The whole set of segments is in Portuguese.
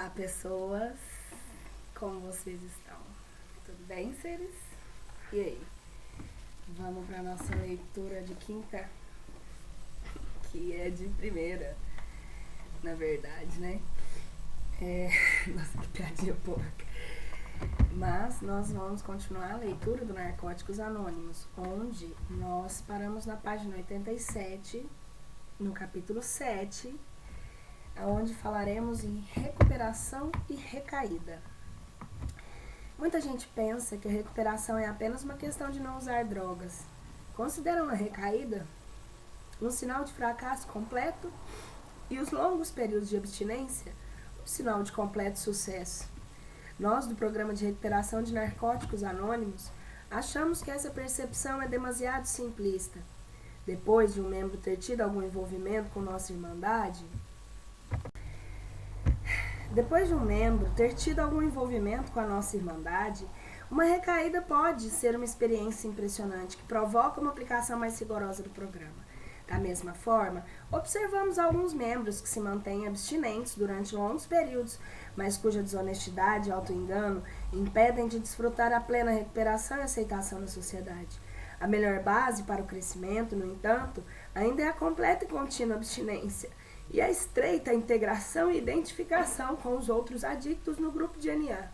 Olá, pessoas! Como vocês estão? Tudo bem, seres? E aí? Vamos para nossa leitura de quinta, que é de primeira, na verdade, né? Nossa, que piadinha porca. Mas nós vamos continuar a leitura do Narcóticos Anônimos, onde nós paramos na página 87, no capítulo 7, onde falaremos em recuperação e recaída. Muita gente pensa que a recuperação é apenas uma questão de não usar drogas. Consideram a recaída um sinal de fracasso completo e os longos períodos de abstinência um sinal de completo sucesso. Nós, do Programa de Recuperação de Narcóticos Anônimos, achamos que essa percepção é demasiado simplista. Depois de um membro ter tido algum envolvimento com nossa irmandade, com a nossa irmandade, uma recaída pode ser uma experiência impressionante que provoca uma aplicação mais rigorosa do programa. Da mesma forma, observamos alguns membros que se mantêm abstinentes durante longos períodos, mas cuja desonestidade e autoengano impedem de desfrutar a plena recuperação e aceitação na sociedade. A melhor base para o crescimento, no entanto, ainda é a completa e contínua abstinência e a estreita integração e identificação com os outros adictos no grupo de NA.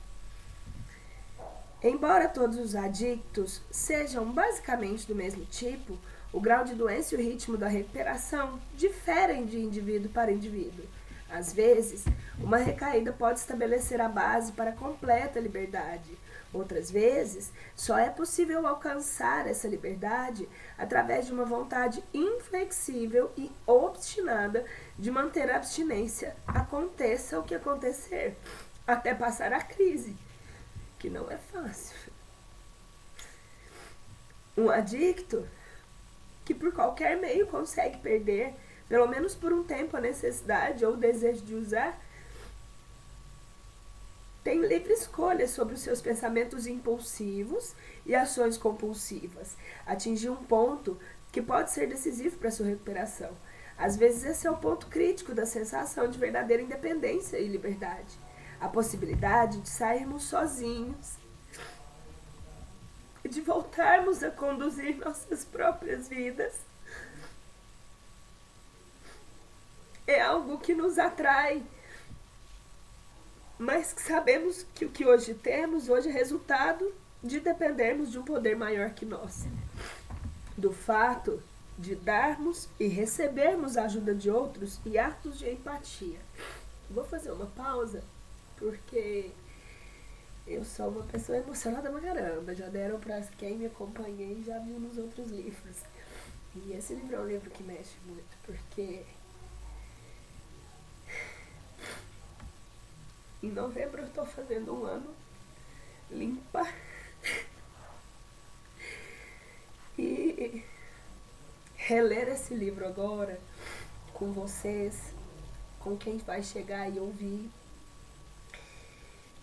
Embora todos os adictos sejam basicamente do mesmo tipo, o grau de doença e o ritmo da recuperação diferem de indivíduo para indivíduo. Às vezes, uma recaída pode estabelecer a base para a completa liberdade. Outras vezes, só é possível alcançar essa liberdade através de uma vontade inflexível e obstinada de manter a abstinência, aconteça o que acontecer, até passar a crise, que não é fácil. Um adicto que por qualquer meio consegue perder, pelo menos por um tempo, a necessidade ou o desejo de usar, tem livre escolha sobre os seus pensamentos impulsivos e ações compulsivas. Atingir um ponto que pode ser decisivo para a sua recuperação. Às vezes esse é o ponto crítico da sensação de verdadeira independência e liberdade. A possibilidade de sairmos sozinhos e de voltarmos a conduzir nossas próprias vidas é algo que nos atrai, mas que sabemos que o que hoje temos, hoje é resultado de dependermos de um poder maior que nós. Do fato de darmos e recebermos a ajuda de outros e atos de empatia. Vou fazer uma pausa, porque eu sou uma pessoa emocionada pra caramba. Já deram pra quem me acompanha e já viu nos outros livros. E esse livro é um livro que mexe muito, porque em novembro eu tô fazendo um ano limpa. E reler esse livro agora com vocês, com quem vai chegar e ouvir,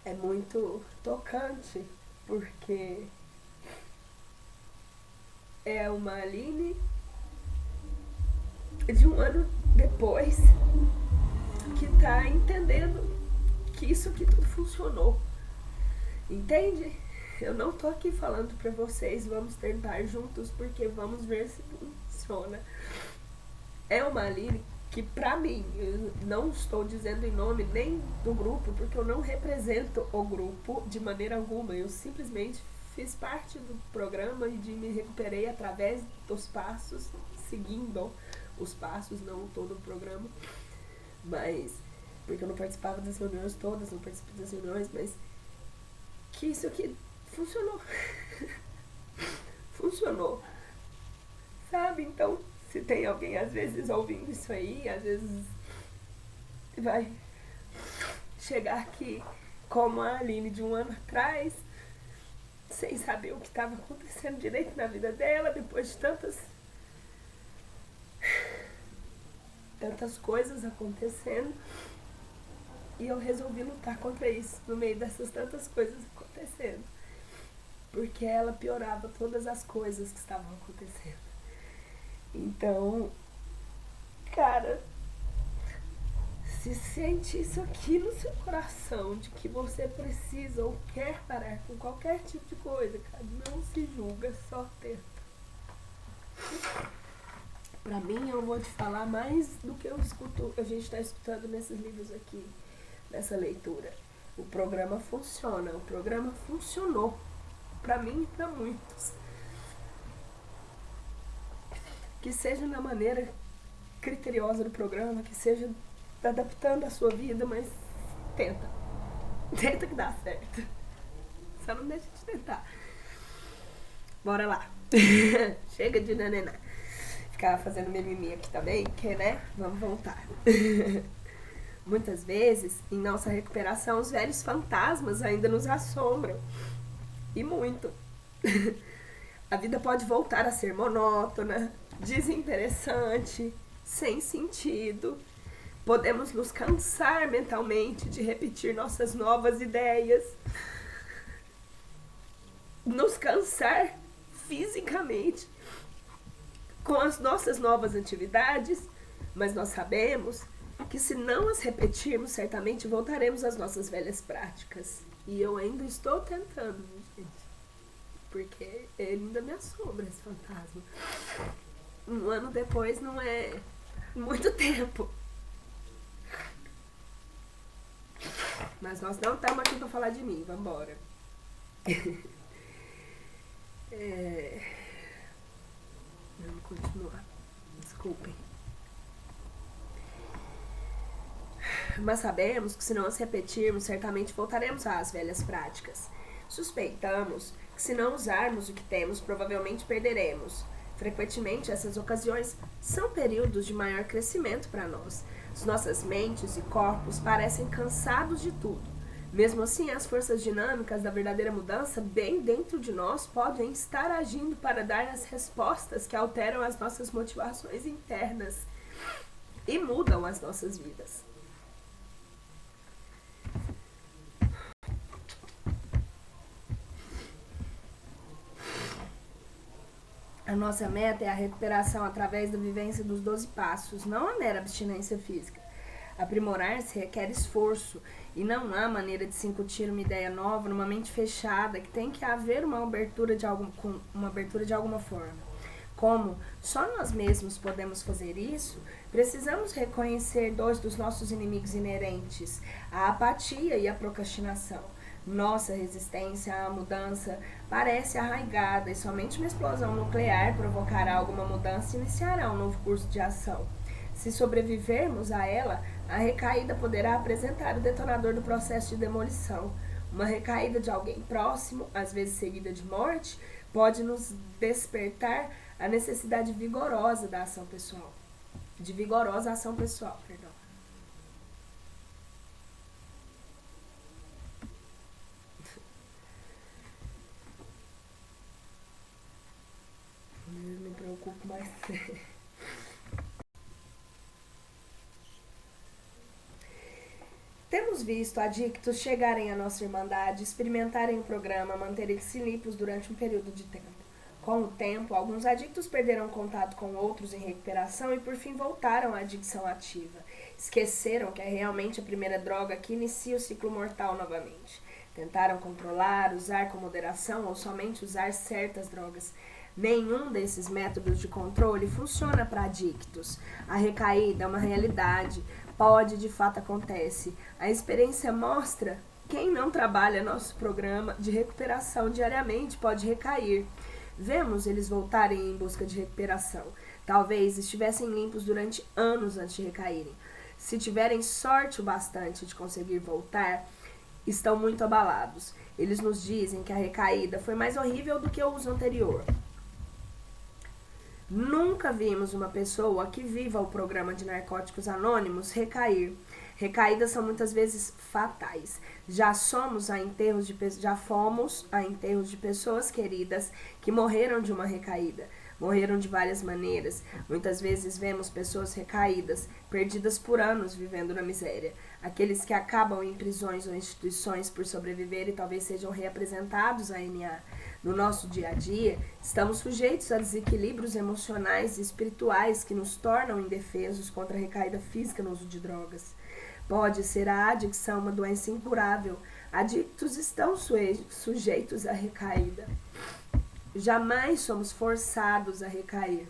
é muito tocante, porque é uma Aline de um ano depois que tá entendendo que isso aqui tudo funcionou. Entende? Eu não tô aqui falando pra vocês, vamos tentar juntos, porque vamos ver se funciona. É uma Aline que, pra mim, eu não estou dizendo em nome nem do grupo, porque eu não represento o grupo de maneira alguma. Eu simplesmente fiz parte do programa e me recuperei através dos passos, seguindo os passos, não todo o programa. Mas, porque eu não participava das reuniões todas, não participei das reuniões, mas que isso aqui funcionou. Funcionou. Sabe? Então, se tem alguém às vezes ouvindo isso aí, às vezes vai chegar aqui como a Aline de um ano atrás, sem saber o que estava acontecendo direito na vida dela, depois de tantas coisas acontecendo. E eu resolvi lutar contra isso, no meio dessas tantas coisas acontecendo. Porque ela piorava todas as coisas que estavam acontecendo. Então, cara, se sente isso aqui no seu coração, de que você precisa ou quer parar com qualquer tipo de coisa, cara, não se julga, só tenta. Pra mim, eu vou te falar mais do que a gente tá escutando nesses livros aqui, nessa leitura. O programa funciona, o programa funcionou. Pra mim e pra muitos. Que seja na maneira criteriosa do programa, que seja adaptando a sua vida, mas tenta. Tenta que dá certo. Só não deixa de tentar. Bora lá. Chega de nanená. Ficar fazendo mimimi aqui também, que né? Vamos voltar. Muitas vezes, em nossa recuperação, os velhos fantasmas ainda nos assombram. E muito. A vida pode voltar a ser monótona, desinteressante, sem sentido. Podemos nos cansar mentalmente de repetir nossas novas ideias. Nos cansar fisicamente com as nossas novas atividades, mas nós sabemos que se não as repetirmos, certamente voltaremos às nossas velhas práticas. E eu ainda estou tentando, gente, porque ele ainda me assombra, esse fantasma. 1 ano depois não é muito tempo. Mas nós não estamos aqui para falar de mim, vambora. Vamos continuar. Desculpem. Mas sabemos que se não as repetirmos, certamente voltaremos às velhas práticas. Suspeitamos que se não usarmos o que temos, provavelmente perderemos. Frequentemente, essas ocasiões são períodos de maior crescimento para nós. As nossas mentes e corpos parecem cansados de tudo. Mesmo assim, as forças dinâmicas da verdadeira mudança, bem dentro de nós, podem estar agindo para dar as respostas que alteram as nossas motivações internas e mudam as nossas vidas. A nossa meta é a recuperação através da vivência dos 12 passos, não a mera abstinência física. Aprimorar-se requer esforço e não há maneira de se incutir uma ideia nova numa mente fechada, que tem que haver uma abertura de alguma forma. Como só nós mesmos podemos fazer isso, precisamos reconhecer 2 dos nossos inimigos inerentes, a apatia e a procrastinação. Nossa resistência à mudança parece arraigada e somente uma explosão nuclear provocará alguma mudança e iniciará um novo curso de ação. Se sobrevivermos a ela, a recaída poderá apresentar o detonador do processo de demolição. Uma recaída de alguém próximo, às vezes seguida de morte, pode nos despertar a necessidade vigorosa da ação pessoal. De vigorosa ação pessoal, perdão. Eu me preocupo mais. Temos visto adictos chegarem à nossa irmandade, experimentarem o programa, manterem-se limpos durante um período de tempo. Com o tempo, alguns adictos perderam contato com outros em recuperação e por fim voltaram à adicção ativa. Esqueceram que é realmente a primeira droga que inicia o ciclo mortal novamente. Tentaram controlar, usar com moderação ou somente usar certas drogas. Nenhum desses métodos de controle funciona para adictos. A recaída é uma realidade. Pode, de fato, acontece. A experiência mostra quem não trabalha nosso programa de recuperação diariamente pode recair. Vemos eles voltarem em busca de recuperação. Talvez estivessem limpos durante anos antes de recaírem. Se tiverem sorte o bastante de conseguir voltar, estão muito abalados. Eles nos dizem que a recaída foi mais horrível do que o uso anterior. Nunca vimos uma pessoa que viva o programa de narcóticos anônimos recair. Recaídas são muitas vezes fatais. Já fomos a enterros de pessoas queridas que morreram de uma recaída. Morreram de várias maneiras. Muitas vezes vemos pessoas recaídas, perdidas por anos vivendo na miséria. Aqueles que acabam em prisões ou instituições por sobreviver e talvez sejam reapresentados à NA. No nosso dia a dia, estamos sujeitos a desequilíbrios emocionais e espirituais que nos tornam indefesos contra a recaída física no uso de drogas. Pode ser a adicção uma doença incurável. Adictos estão sujeitos à recaída. Jamais somos forçados a recair.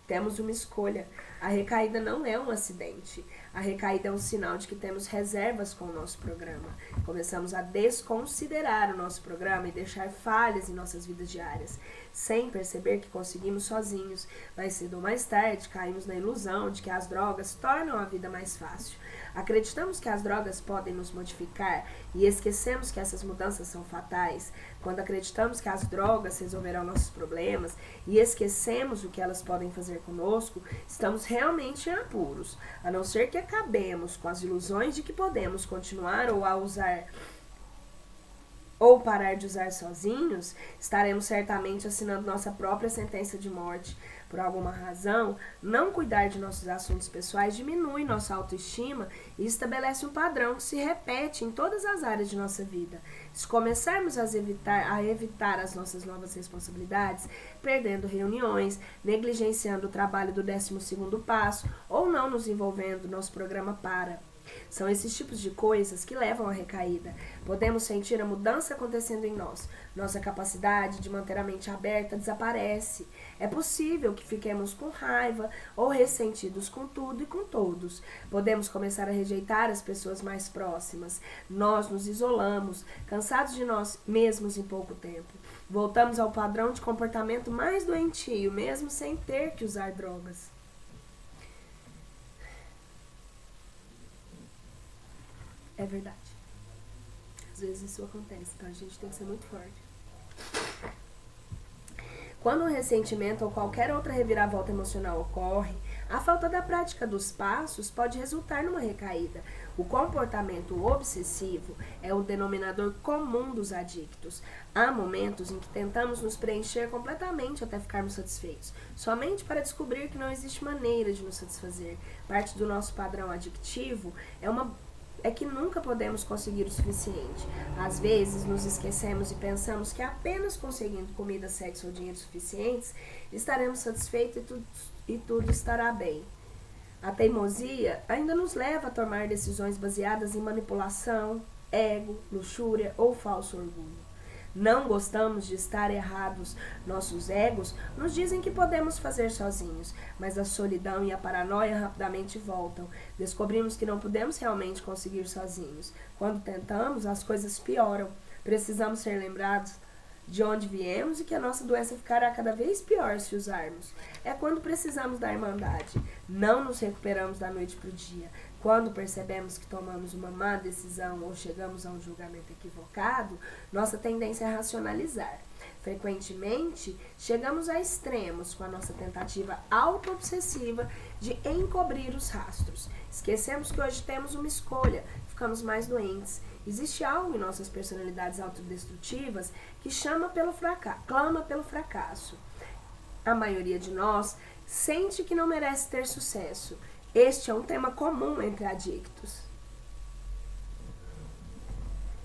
Temos uma escolha. A recaída não é um acidente. A recaída é um sinal de que temos reservas com o nosso programa. Começamos a desconsiderar o nosso programa e deixar falhas em nossas vidas diárias, sem perceber que conseguimos sozinhos. Mais cedo ou mais tarde, caímos na ilusão de que as drogas tornam a vida mais fácil. Acreditamos que as drogas podem nos modificar e esquecemos que essas mudanças são fatais. Quando acreditamos que as drogas resolverão nossos problemas e esquecemos o que elas podem fazer conosco, estamos realmente em apuros. A não ser que acabemos com as ilusões de que podemos continuar ou parar de usar sozinhos, estaremos certamente assinando nossa própria sentença de morte. Por alguma razão, não cuidar de nossos assuntos pessoais diminui nossa autoestima e estabelece um padrão que se repete em todas as áreas de nossa vida. Se começarmos a evitar as nossas novas responsabilidades, perdendo reuniões, negligenciando o trabalho do 12º passo ou não nos envolvendo no nosso programa para. São esses tipos de coisas que levam à recaída. Podemos sentir a mudança acontecendo em nós. Nossa capacidade de manter a mente aberta desaparece. É possível que fiquemos com raiva ou ressentidos com tudo e com todos. Podemos começar a rejeitar as pessoas mais próximas. Nós nos isolamos, cansados de nós mesmos em pouco tempo. Voltamos ao padrão de comportamento mais doentio, mesmo sem ter que usar drogas. É verdade. Às vezes isso acontece, então a gente tem que ser muito forte. Quando um ressentimento ou qualquer outra reviravolta emocional ocorre, a falta da prática dos passos pode resultar numa recaída. O comportamento obsessivo é o denominador comum dos adictos. Há momentos em que tentamos nos preencher completamente até ficarmos satisfeitos, somente para descobrir que não existe maneira de nos satisfazer. Parte do nosso padrão adictivo é que nunca podemos conseguir o suficiente. Às vezes nos esquecemos e pensamos que apenas conseguindo comida, sexo ou dinheiro suficientes estaremos satisfeitos e tudo estará bem. A teimosia ainda nos leva a tomar decisões baseadas em manipulação, ego, luxúria ou falso orgulho. Não gostamos de estar errados. Nossos egos nos dizem que podemos fazer sozinhos, mas a solidão e a paranoia rapidamente voltam. Descobrimos que não podemos realmente conseguir sozinhos. Quando tentamos, as coisas pioram. Precisamos ser lembrados de onde viemos e que a nossa doença ficará cada vez pior se usarmos. É quando precisamos da irmandade. Não nos recuperamos da noite para o dia. Quando percebemos que tomamos uma má decisão ou chegamos a um julgamento equivocado, nossa tendência é racionalizar. Frequentemente, chegamos a extremos com a nossa tentativa auto-obsessiva de encobrir os rastros. Esquecemos que hoje temos uma escolha, ficamos mais doentes. Existe algo em nossas personalidades autodestrutivas que clama pelo fracasso. A maioria de nós sente que não merece ter sucesso. Este é um tema comum entre adictos.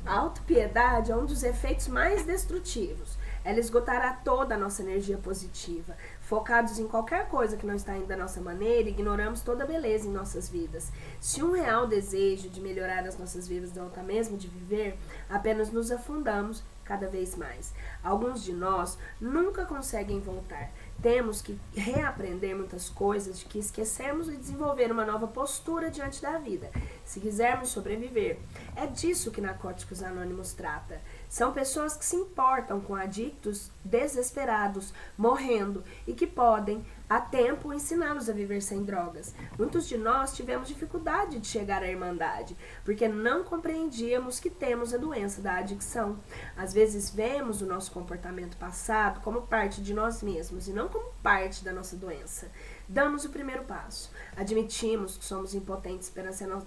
A autopiedade é um dos efeitos mais destrutivos. Ela esgotará toda a nossa energia positiva. Focados em qualquer coisa que não está indo da nossa maneira, ignoramos toda a beleza em nossas vidas. Se um real desejo de melhorar as nossas vidas não está mesmo de viver, apenas nos afundamos cada vez mais. Alguns de nós nunca conseguem voltar. Temos que reaprender muitas coisas que esquecemos e desenvolver uma nova postura diante da vida, se quisermos sobreviver. É disso que Narcóticos Anônimos trata. São pessoas que se importam com adictos desesperados, morrendo, e que podem, a tempo, ensiná-los a viver sem drogas. Muitos de nós tivemos dificuldade de chegar à irmandade, porque não compreendíamos que temos a doença da adicção. Às vezes vemos o nosso comportamento passado como parte de nós mesmos e não como parte da nossa doença. Damos o primeiro passo. Admitimos que somos impotentes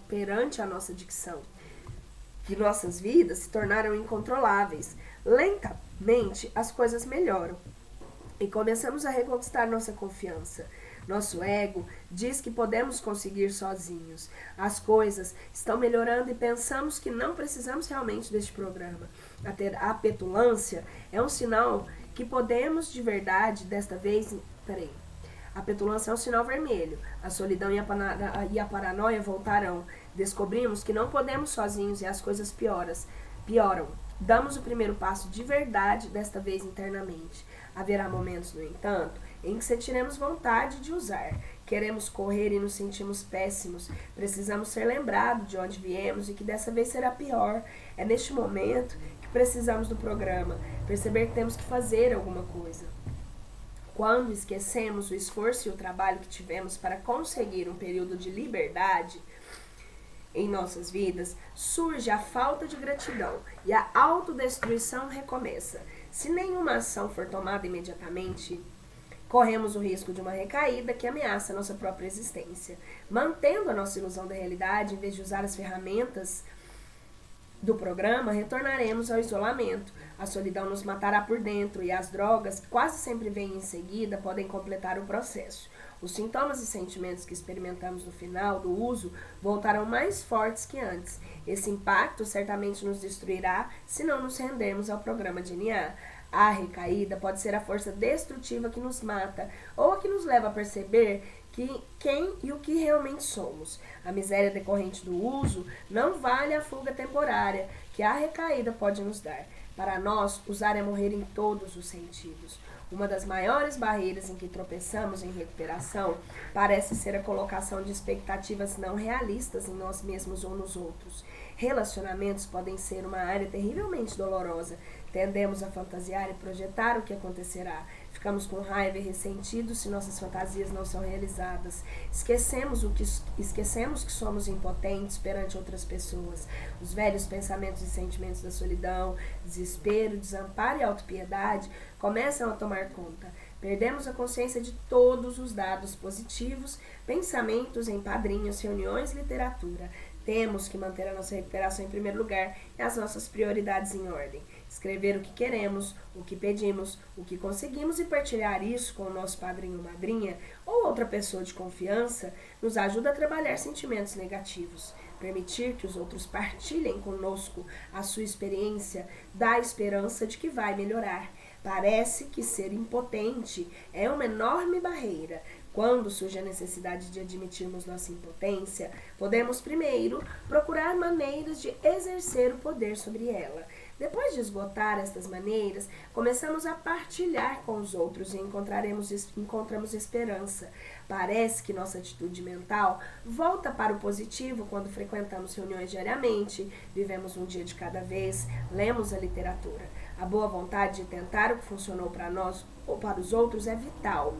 perante a nossa adicção, que nossas vidas se tornaram incontroláveis. Lentamente, as coisas melhoram e começamos a reconquistar nossa confiança. Nosso ego diz que podemos conseguir sozinhos. As coisas estão melhorando e pensamos que não precisamos realmente deste programa. A petulância é um sinal que podemos de verdade, desta vez... A petulância é um sinal vermelho. A solidão e a paranoia voltarão. Descobrimos que não podemos sozinhos e as coisas pioram. Damos o primeiro passo de verdade, desta vez internamente. Haverá momentos, no entanto, em que sentiremos vontade de usar. Queremos correr e nos sentimos péssimos. Precisamos ser lembrados de onde viemos e que dessa vez será pior. É neste momento que precisamos do programa, perceber que temos que fazer alguma coisa. Quando esquecemos o esforço e o trabalho que tivemos para conseguir um período de liberdade em nossas vidas, surge a falta de gratidão e a autodestruição recomeça. Se nenhuma ação for tomada imediatamente, corremos o risco de uma recaída que ameaça a nossa própria existência. Mantendo a nossa ilusão da realidade, em vez de usar as ferramentas do programa, retornaremos ao isolamento. A solidão nos matará por dentro e as drogas, que quase sempre vêm em seguida, podem completar o processo. Os sintomas e sentimentos que experimentamos no final do uso voltarão mais fortes que antes. Esse impacto certamente nos destruirá se não nos rendermos ao programa de NA. A recaída pode ser a força destrutiva que nos mata ou a que nos leva a perceber quem e o que realmente somos. A miséria decorrente do uso não vale a fuga temporária que a recaída pode nos dar. Para nós, usar é morrer em todos os sentidos. Uma das maiores barreiras em que tropeçamos em recuperação parece ser a colocação de expectativas não realistas em nós mesmos ou nos outros. Relacionamentos podem ser uma área terrivelmente dolorosa. Tendemos a fantasiar e projetar o que acontecerá. Ficamos com raiva e ressentidos se nossas fantasias não são realizadas. Esquecemos que somos impotentes perante outras pessoas. Os velhos pensamentos e sentimentos da solidão, desespero, desamparo e autopiedade começam a tomar conta. Perdemos a consciência de todos os dados positivos, pensamentos em padrinhos, reuniões, literatura. Temos que manter a nossa recuperação em primeiro lugar e as nossas prioridades em ordem. Escrever o que queremos, o que pedimos, o que conseguimos e partilhar isso com o nosso padrinho ou madrinha ou outra pessoa de confiança nos ajuda a trabalhar sentimentos negativos. Permitir que os outros partilhem conosco a sua experiência dá a esperança de que vai melhorar. Parece que ser impotente é uma enorme barreira. Quando surge a necessidade de admitirmos nossa impotência, podemos primeiro procurar maneiras de exercer o poder sobre ela. Depois de esgotar estas maneiras, começamos a partilhar com os outros e encontramos esperança. Parece que nossa atitude mental volta para o positivo quando frequentamos reuniões diariamente, vivemos um dia de cada vez, lemos a literatura. A boa vontade de tentar o que funcionou para nós ou para os outros é vital.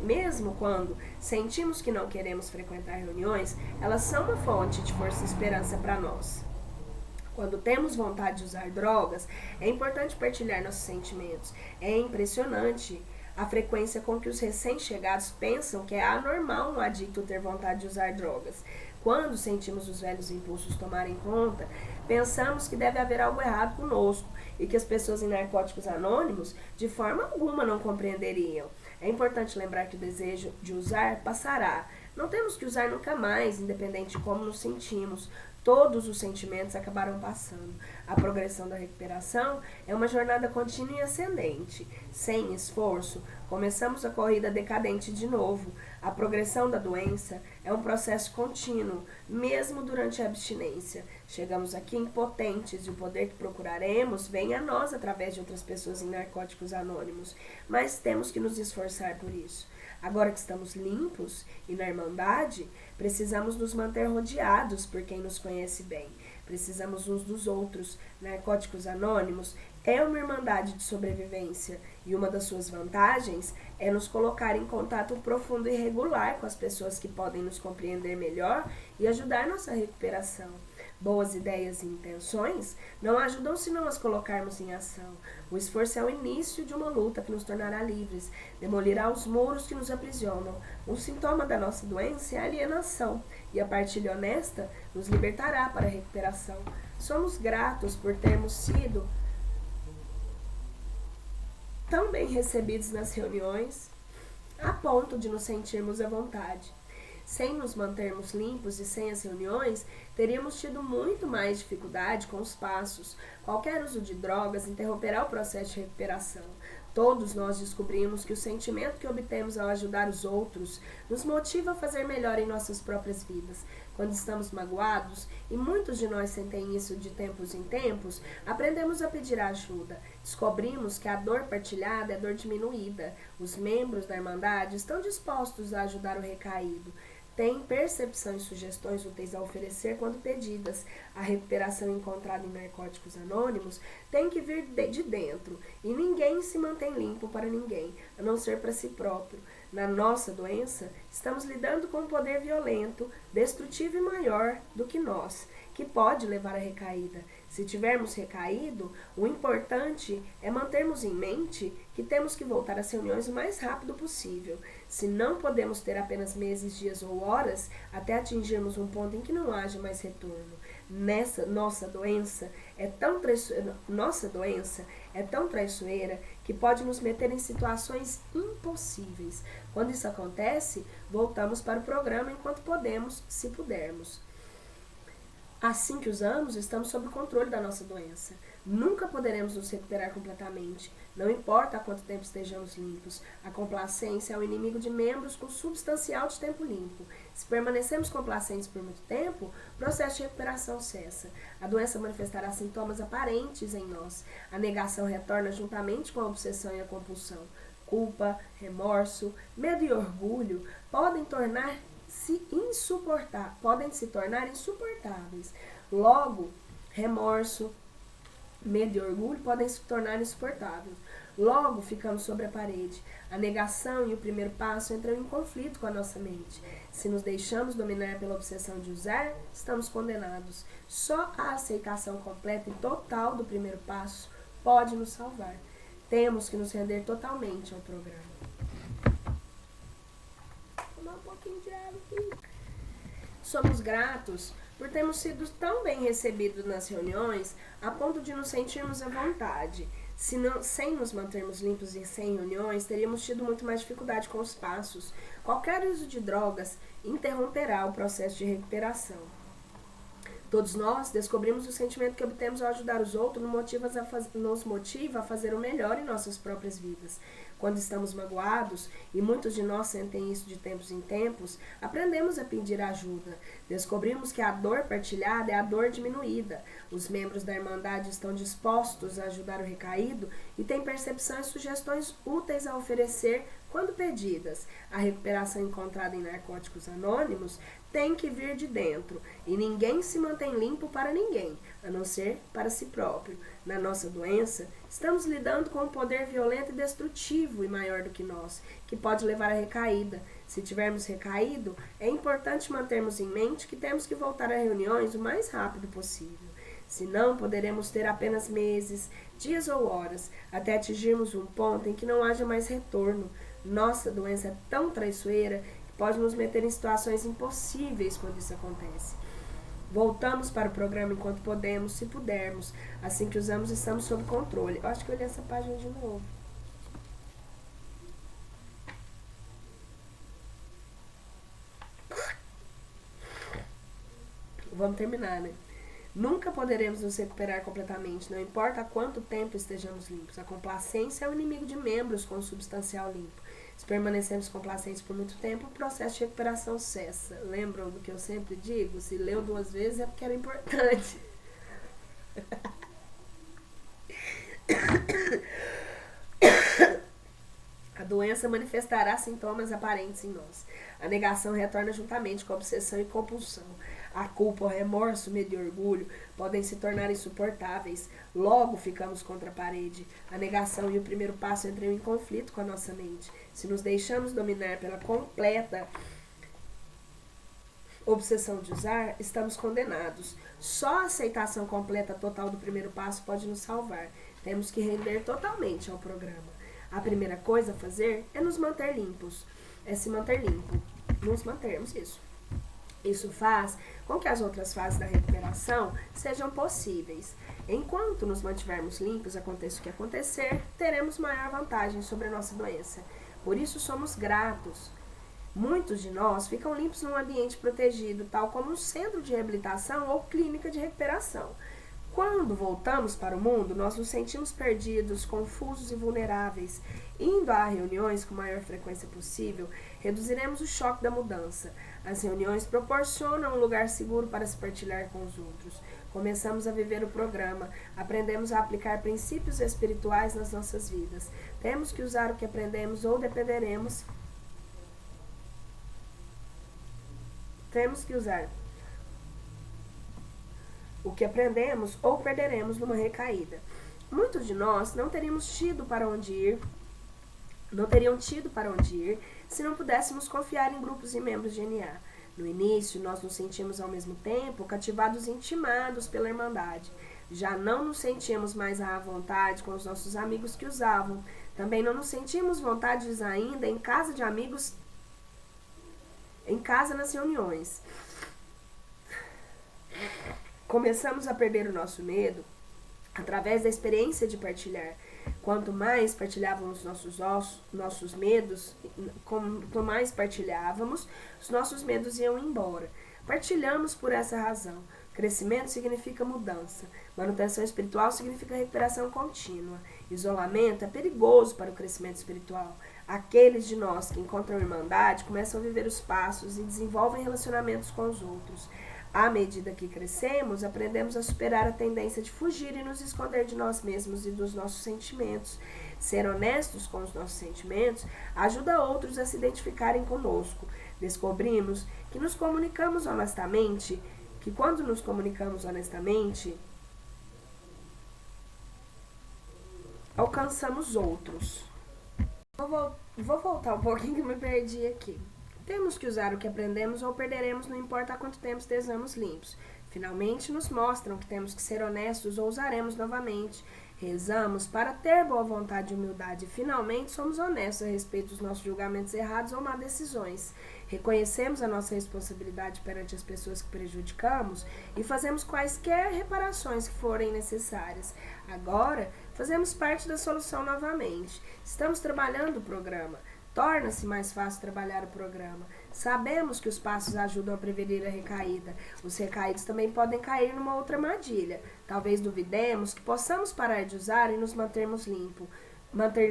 Mesmo quando sentimos que não queremos frequentar reuniões, elas são uma fonte de força e esperança para nós. Quando temos vontade de usar drogas, é importante partilhar nossos sentimentos. É impressionante a frequência com que os recém-chegados pensam que é anormal um adicto ter vontade de usar drogas. Quando sentimos os velhos impulsos tomarem conta, pensamos que deve haver algo errado conosco e que as pessoas em narcóticos anônimos de forma alguma não compreenderiam. É importante lembrar que o desejo de usar passará. Não temos que usar nunca mais, independente de como nos sentimos. Todos os sentimentos acabaram passando. A progressão da recuperação é uma jornada contínua e ascendente. Sem esforço, começamos a corrida decadente de novo. A progressão da doença é um processo contínuo, mesmo durante a abstinência. Chegamos aqui impotentes e o poder que procuraremos vem a nós através de outras pessoas em narcóticos anônimos, mas temos que nos esforçar por isso. Agora que estamos limpos e na irmandade, precisamos nos manter rodeados por quem nos conhece bem. Precisamos uns dos outros. Narcóticos Anônimos é uma irmandade de sobrevivência e uma das suas vantagens é nos colocar em contato profundo e regular com as pessoas que podem nos compreender melhor e ajudar nossa recuperação. Boas ideias e intenções não ajudam se não as colocarmos em ação. O esforço é o início de uma luta que nos tornará livres, demolirá os muros que nos aprisionam. Um sintoma da nossa doença é a alienação, e a partilha honesta nos libertará para a recuperação. Somos gratos por termos sido tão bem recebidos nas reuniões, a ponto de nos sentirmos à vontade. Sem nos mantermos limpos e sem as reuniões, teríamos tido muito mais dificuldade com os passos. Qualquer uso de drogas interromperá o processo de recuperação. Todos nós descobrimos que o sentimento que obtemos ao ajudar os outros nos motiva a fazer melhor em nossas próprias vidas. quando estamos magoados, e muitos de nós sentem isso de tempos em tempos, aprendemos a pedir ajuda. Descobrimos que a dor partilhada é dor diminuída. Os membros da Irmandade estão dispostos a ajudar o recaído. Tem percepção e sugestões úteis a oferecer quando pedidas. A recuperação encontrada em Narcóticos Anônimos tem que vir de dentro, e ninguém se mantém limpo para ninguém, a não ser para si próprio. Na nossa doença, estamos lidando com um poder violento, destrutivo e maior do que nós, que pode levar à recaída. Se tivermos recaído, o importante é mantermos em mente que temos que voltar às reuniões o mais rápido possível. Se não podemos ter apenas meses, dias ou horas, até atingirmos um ponto em que não haja mais retorno. Nossa doença é tão traiçoeira que pode nos meter em situações impossíveis. Quando isso acontece, voltamos para o programa enquanto podemos, se pudermos. Assim que usamos, estamos sob o controle da nossa doença. Nunca poderemos nos recuperar completamente. Não importa há quanto tempo estejamos limpos. A complacência é o inimigo de membros com substancial de tempo limpo. Se permanecemos complacentes por muito tempo, o processo de recuperação cessa. A doença manifestará sintomas aparentes em nós. A negação retorna juntamente com a obsessão e a compulsão. Culpa, remorso, medo e orgulho podem se tornar insuportáveis. Logo, remorso, medo e orgulho podem se tornar insuportáveis. Logo, ficamos sobre a parede. A negação e o primeiro passo entram em conflito com a nossa mente. Se nos deixamos dominar pela obsessão de usar, estamos condenados. Só a aceitação completa e total do primeiro passo pode nos salvar. Temos que nos render totalmente ao programa. Tomar um pouquinho de água aqui. Somos gratos por termos sido tão bem recebidos nas reuniões a ponto de nos sentirmos à vontade. Sem nos mantermos limpos e sem reuniões, teríamos tido muito mais dificuldade com os passos. Qualquer uso de drogas interromperá o processo de recuperação. Todos nós descobrimos o sentimento que obtemos ao ajudar os outros nos motiva a fazer o melhor em nossas próprias vidas. Quando estamos magoados, e muitos de nós sentem isso de tempos em tempos, aprendemos a pedir ajuda. Descobrimos que a dor partilhada é a dor diminuída. Os membros da Irmandade estão dispostos a ajudar o recaído e têm percepção e sugestões úteis a oferecer quando pedidas. A recuperação encontrada em Narcóticos Anônimos tem que vir de dentro, e ninguém se mantém limpo para ninguém, a não ser para si próprio. Na nossa doença, estamos lidando com um poder violento e destrutivo e maior do que nós, que pode levar à recaída. Se tivermos recaído, é importante mantermos em mente que temos que voltar a reuniões o mais rápido possível. Senão, poderemos ter apenas meses, dias ou horas, até atingirmos um ponto em que não haja mais retorno. Nossa doença é tão traiçoeira que pode nos meter em situações impossíveis quando isso acontece. Voltamos para o programa enquanto podemos, se pudermos. Assim que usamos, estamos sob controle. Eu acho que eu li essa página de novo. Vamos terminar, né? Nunca poderemos nos recuperar completamente, não importa há quanto tempo estejamos limpos. A complacência é o inimigo de membros com substancial limpo. Se permanecemos complacentes por muito tempo, o processo de recuperação cessa. Lembram do que eu sempre digo? Se leu 2 vezes é porque era importante. A doença manifestará sintomas aparentes em nós. A negação retorna juntamente com a obsessão e compulsão. A culpa, o remorso, o medo e o orgulho podem se tornar insuportáveis. Logo ficamos contra a parede. A negação e o primeiro passo entram em conflito com a nossa mente. Se nos deixamos dominar pela completa obsessão de usar, estamos condenados. Só a aceitação completa total do primeiro passo pode nos salvar. Temos que render totalmente ao programa. A primeira coisa a fazer é nos manter limpos. É se manter limpo. Nos mantermos isso. Isso faz com que as outras fases da recuperação sejam possíveis. Enquanto nos mantivermos limpos, aconteça o que acontecer, teremos maior vantagem sobre a nossa doença. Por isso somos gratos. Muitos de nós ficam limpos num ambiente protegido, tal como um centro de reabilitação ou clínica de recuperação. Quando voltamos para o mundo, nós nos sentimos perdidos, confusos e vulneráveis. Indo a reuniões com a maior frequência possível, reduziremos o choque da mudança. As reuniões proporcionam um lugar seguro para se partilhar com os outros. Começamos a viver o programa, aprendemos a aplicar princípios espirituais nas nossas vidas. Temos que usar o que aprendemos ou dependeremos. Temos que usar o que aprendemos ou perderemos numa recaída. Muitos de nós não teriam tido para onde ir se não pudéssemos confiar em grupos e membros de NA. No início, nós nos sentimos ao mesmo tempo cativados e intimados pela Irmandade. Já não nos sentimos mais à vontade com os nossos amigos que usavam. Também não nos sentimos vontades ainda em casa de amigos, em casa nas reuniões. Começamos a perder o nosso medo através da experiência de partilhar. Quanto mais partilhávamos nossos medos, quanto mais partilhávamos, os nossos medos iam embora. Partilhamos por essa razão. Crescimento significa mudança. Manutenção espiritual significa recuperação contínua. Isolamento é perigoso para o crescimento espiritual. Aqueles de nós que encontram irmandade começam a viver os passos e desenvolvem relacionamentos com os outros. À medida que crescemos, aprendemos a superar a tendência de fugir e nos esconder de nós mesmos e dos nossos sentimentos. Ser honestos com os nossos sentimentos ajuda outros a se identificarem conosco. Descobrimos que nos comunicamos honestamente, que quando nos comunicamos honestamente, alcançamos outros. Vou voltar um pouquinho que me perdi aqui. Temos que usar o que aprendemos ou perderemos, não importa há quanto tempo estejamos limpos. Finalmente nos mostram que temos que ser honestos ou usaremos novamente. Rezamos para ter boa vontade e humildade. Finalmente somos honestos a respeito dos nossos julgamentos errados ou má decisões. Reconhecemos a nossa responsabilidade perante as pessoas que prejudicamos e fazemos quaisquer reparações que forem necessárias. Agora, fazemos parte da solução novamente. Estamos trabalhando o programa. Torna-se mais fácil trabalhar o programa. Sabemos que os passos ajudam a prevenir a recaída. Os recaídos também podem cair numa outra armadilha. Talvez duvidemos que possamos parar de usar e nos manter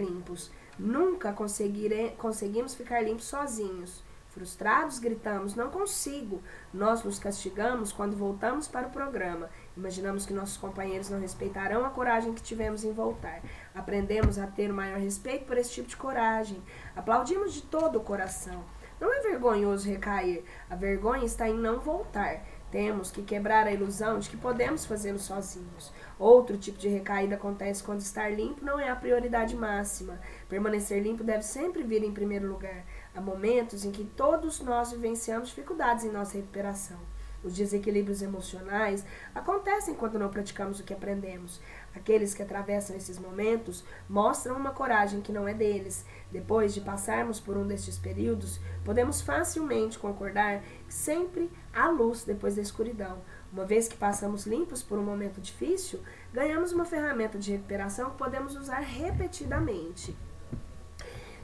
limpos. Nunca conseguimos ficar limpos sozinhos. Frustrados, gritamos, não consigo. Nós nos castigamos quando voltamos para o programa. Imaginamos que nossos companheiros não respeitarão a coragem que tivemos em voltar. Aprendemos a ter o maior respeito por esse tipo de coragem. Aplaudimos de todo o coração. Não é vergonhoso recair. A vergonha está em não voltar. Temos que quebrar a ilusão de que podemos fazê-lo sozinhos. Outro tipo de recaída acontece quando estar limpo não é a prioridade máxima. Permanecer limpo deve sempre vir em primeiro lugar. Há momentos em que todos nós vivenciamos dificuldades em nossa recuperação. Os desequilíbrios emocionais acontecem quando não praticamos o que aprendemos. Aqueles que atravessam esses momentos mostram uma coragem que não é deles. Depois de passarmos por um destes períodos, podemos facilmente concordar que sempre há luz depois da escuridão. Uma vez que passamos limpos por um momento difícil, ganhamos uma ferramenta de recuperação que podemos usar repetidamente.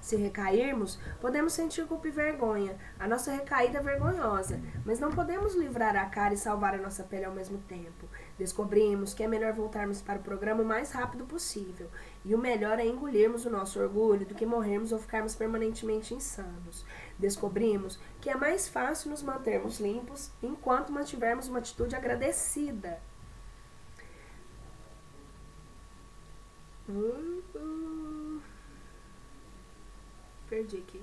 Se recairmos, podemos sentir culpa e vergonha. A nossa recaída é vergonhosa, mas não podemos livrar a cara e salvar a nossa pele ao mesmo tempo. Descobrimos que é melhor voltarmos para o programa o mais rápido possível. E o melhor é engolirmos o nosso orgulho do que morrermos ou ficarmos permanentemente insanos. Descobrimos que é mais fácil nos mantermos limpos enquanto mantivermos uma atitude agradecida. Perdi aqui.